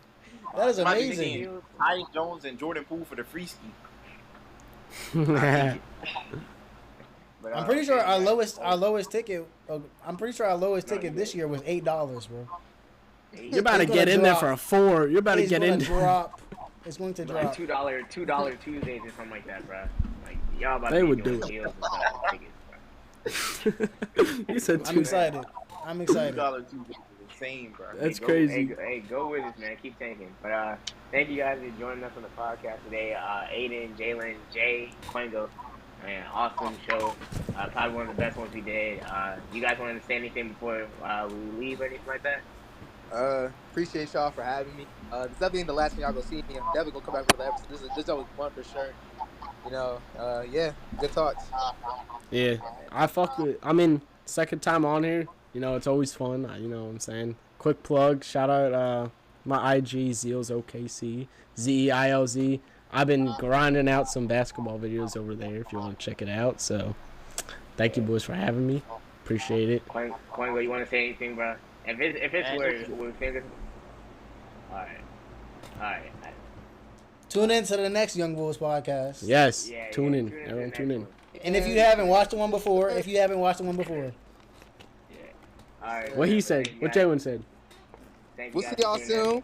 [SPEAKER 3] That is
[SPEAKER 4] Might be
[SPEAKER 3] amazing.
[SPEAKER 4] thinking Tyus Jones and Jordan Poole for the free ski.
[SPEAKER 6] But,
[SPEAKER 3] I'm pretty sure our
[SPEAKER 6] thank
[SPEAKER 3] lowest ticket. I'm pretty sure our lowest ticket this year was $8, bro.
[SPEAKER 2] you're about to
[SPEAKER 3] It's
[SPEAKER 2] get
[SPEAKER 3] gonna
[SPEAKER 2] in there
[SPEAKER 3] drop.
[SPEAKER 2] for a 4. You're about to
[SPEAKER 3] It's
[SPEAKER 2] get
[SPEAKER 3] going
[SPEAKER 2] in.
[SPEAKER 3] to drop. It's going to
[SPEAKER 6] you. Like
[SPEAKER 3] drop.
[SPEAKER 6] $2 Tuesdays or something like that, bro. Like y'all about
[SPEAKER 2] They
[SPEAKER 6] to be
[SPEAKER 2] would
[SPEAKER 6] doing
[SPEAKER 2] do it.
[SPEAKER 6] deals with tickets, bro.
[SPEAKER 2] You said
[SPEAKER 3] I'm
[SPEAKER 2] 2.
[SPEAKER 3] excited. I'm excited.
[SPEAKER 4] $2 Tuesday is insane, bro.
[SPEAKER 2] That's
[SPEAKER 6] Hey,
[SPEAKER 2] crazy.
[SPEAKER 6] Hey, go with us, man. Keep tanking. But thank you guys for joining us on the podcast today. Aiden, Jalen, Jay, Kwengo. Man, awesome show. Probably one of the best ones we did. You guys want to say anything before we leave or anything like that?
[SPEAKER 7] Appreciate y'all for having me. This definitely ain't the last time y'all go see me. I'm definitely gonna come back for the episode. This is always fun for sure. You know, yeah, good talks.
[SPEAKER 2] Yeah, I fuck with. I mean, second time on here. You know, it's always fun. You know what I'm saying? Quick plug. Shout out my IG Zeals OKC ZEILZ. I've been grinding out some basketball videos over there. If you want to check it out. So, thank you boys for having me. Appreciate it.
[SPEAKER 6] Kwengo, you want to say anything, bro? If it's where we fingers. All right.
[SPEAKER 3] Tune in to the next Youngbouls podcast.
[SPEAKER 2] Yes.
[SPEAKER 6] Yeah,
[SPEAKER 2] Tune
[SPEAKER 6] yeah,
[SPEAKER 2] in.
[SPEAKER 6] to the
[SPEAKER 2] Everyone,
[SPEAKER 6] next
[SPEAKER 2] tune in.
[SPEAKER 6] one.
[SPEAKER 3] And if you haven't watched the one before,
[SPEAKER 6] Yeah. All right.
[SPEAKER 2] What he
[SPEAKER 6] man,
[SPEAKER 2] said.
[SPEAKER 6] thank you
[SPEAKER 2] What
[SPEAKER 6] guys.
[SPEAKER 2] Jalen said.
[SPEAKER 6] Thank
[SPEAKER 7] We'll
[SPEAKER 6] you
[SPEAKER 7] see
[SPEAKER 6] guys
[SPEAKER 7] y'all
[SPEAKER 6] for tuning in.
[SPEAKER 7] soon.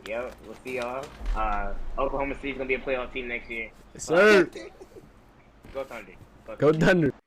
[SPEAKER 6] Yep, we'll see y'all. Oklahoma City's gonna be a playoff team next year.
[SPEAKER 2] Yes, sir.
[SPEAKER 6] Go Thunder.
[SPEAKER 2] Go Thunder.